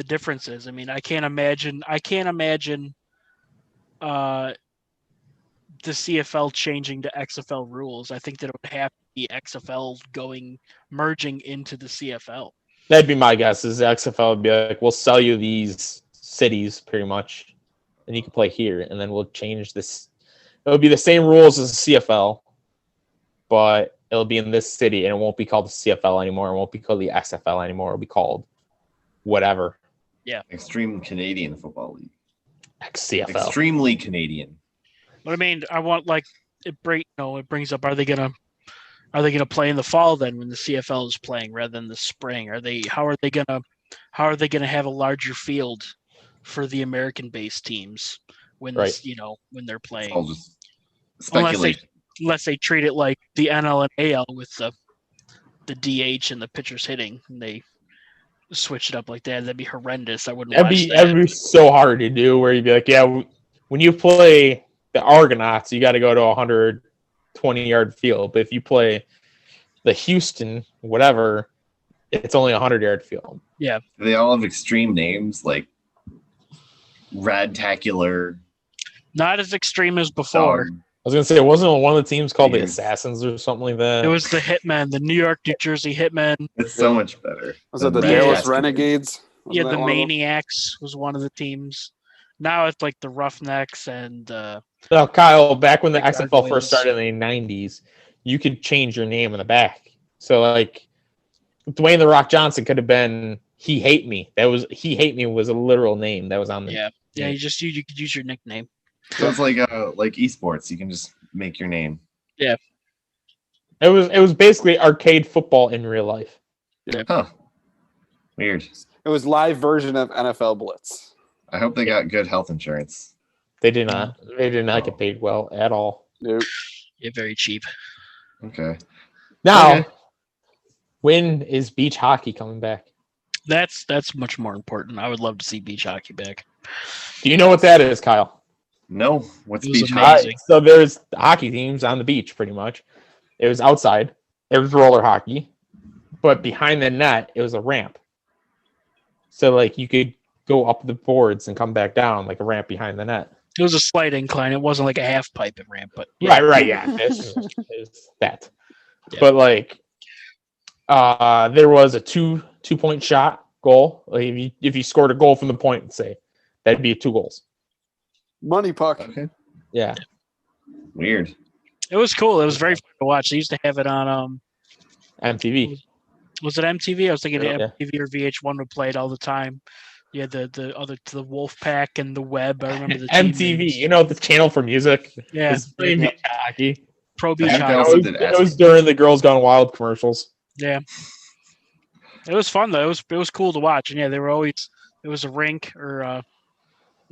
D: differences. I mean, I can't imagine the CFL changing to XFL rules. I think that it would have to be XFL merging into the CFL.
C: That'd be my guess. Is the XFL would be like, we'll sell you these cities pretty much, and you can play here, and then we'll change this. It'll be the same rules as the CFL, but it'll be in this city, and it won't be called the CFL anymore. It won't be called the XFL anymore. It'll be called whatever.
E: Extreme Canadian Football League.
C: XCFL.
E: Extremely Canadian.
D: But I mean, I want it brings up, are they gonna play in the fall then when the CFL is playing rather than the spring? How are they gonna have a larger field for the American based teams when
C: Right.
D: when they're
E: It's
D: playing?
E: all just speculation.
D: Unless they treat it like the NL and AL with the DH and the pitchers hitting, and they switch it up like that. That'd be horrendous. I wouldn't watch that.
C: That'd be so hard to do. Where you'd be like, yeah, when you play the Argonauts, you got to go to a 120-yard field. But if you play the Houston, whatever, it's only a 100-yard field.
E: They all have extreme names like Radtacular.
D: Not as extreme as before.
E: Dog.
C: I was gonna say, wasn't one of the teams called the
E: Years.
C: Assassins or something like that?
D: It was the Hitmen, the New York, New Jersey Hitmen.
E: It's so much better.
B: Was it the
E: than
B: Dallas
E: Radtacular.
B: Renegades?
D: Yeah,
B: Wasn't
D: the
B: that one of them?
D: Maniacs was one of the teams. Now it's like the Roughnecks and
C: No, Kyle, back when the
D: Big
C: XFL
D: Gargoyles.
C: first started in the 90s, you could change your name in the back. So, like, Dwayne The Rock Johnson could have been He Hate Me. He Hate Me was a literal name that was on the
D: yeah. You could use your nickname.
E: So it's like esports. You can just make your name.
C: It was basically arcade football in real life.
E: Huh. Weird.
B: It was live version of NFL Blitz.
E: I hope they got good health insurance.
C: They did not. They did not get paid well at all.
B: Nope.
D: Yeah, very cheap.
E: Okay.
C: Now,
E: Okay.
C: when is beach hockey coming back?
D: That's much more important. I would love to see beach hockey back.
C: Do you know what that is, Kyle?
E: No. What's
D: It was
E: beach
D: amazing.
E: hockey?
C: So there's hockey teams on the beach, pretty much. It was outside. It was roller hockey, but behind the net, it was a ramp. So like you could go up the boards and come back down like a ramp behind the net.
D: It was a slight incline. It wasn't like a half pipe at ramp, but
C: Right, yeah. It's that.
D: Yeah.
C: But like, there was a two-point shot goal. Like if you scored a goal from the point, say That'd be 2 goals.
B: Money puck.
E: Okay.
C: Yeah.
E: Weird.
D: It was cool. It was very fun to watch. They used to have it on
C: MTV.
D: was it MTV? I was thinking
C: Yeah.
D: MTV or VH1 would play it all the time. Yeah, the Wolf Pack and the Web. I remember the team
C: MTV.
D: names.
C: You know, the channel for music.
D: Yeah.
C: Is playing beach hockey.
D: Pro Beach
E: I think they
D: Hockey.
E: also did
C: It was during the Girls Gone Wild commercials.
D: Yeah. It was fun though. It was cool to watch. And yeah, they were always it was a rink or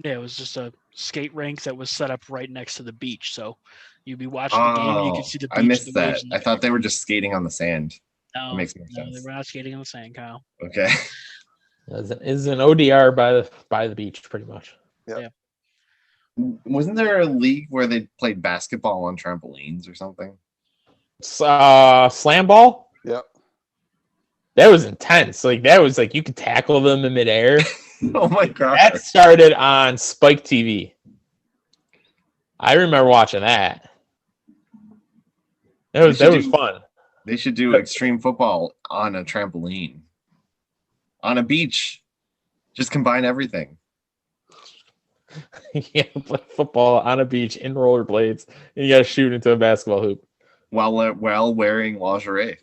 D: it was just a skate rink that was set up right next to the beach. So you'd be watching the game and you could see the beach.
E: I missed
D: the waves
E: that.
D: in the
E: I thought they were just skating on the sand.
D: No,
E: That makes more
D: no,
E: sense.
D: they were not skating on the sand, Kyle.
E: Okay.
C: Is an ODR by the beach, pretty much.
E: Wasn't there a league where they played basketball on trampolines or something?
C: Slam ball.
B: Yep.
C: That was intense. Like that was like you could tackle them in midair.
E: Oh my god.
C: That started on Spike TV. I remember watching that. That was fun.
E: They should do extreme football on a trampoline. On a beach. Just combine everything.
C: Yeah, play football on a beach in rollerblades, and you got to shoot into a basketball hoop.
E: While wearing lingerie.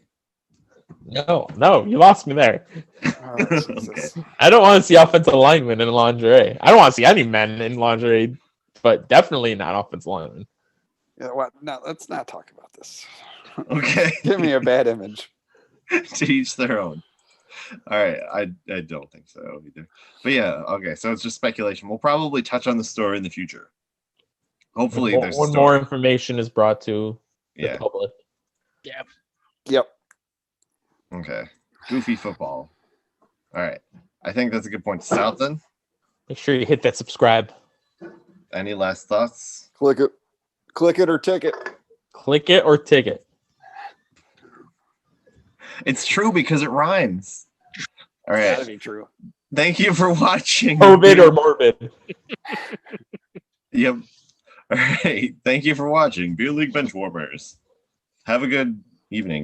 C: No, you lost me there.
B: Oh, Jesus.
E: Okay.
C: I don't want to see offensive linemen in lingerie. I don't want to see any men in lingerie, but definitely not offensive linemen.
B: Yeah, what? No, let's not talk about this.
E: Okay.
B: Give me a bad image.
E: To each their own. All right. I don't think so either. But yeah, okay. So it's just speculation. We'll probably touch on the story in the future. Hopefully there's
C: When more information is brought to the
E: Yeah.
C: public.
B: Yep.
E: Okay. Goofy football. All right. I think that's a good point to stop then.
C: Make sure you hit that subscribe.
E: Any last thoughts?
B: Click it or ticket.
C: Click it or ticket.
E: It's true because it rhymes. All
B: Gotta
E: right.
B: be true.
E: Thank you for watching.
C: COVID or morbid.
E: Yep. All right. Thank you for watching Beer League Benchwarmers. Have a good evening.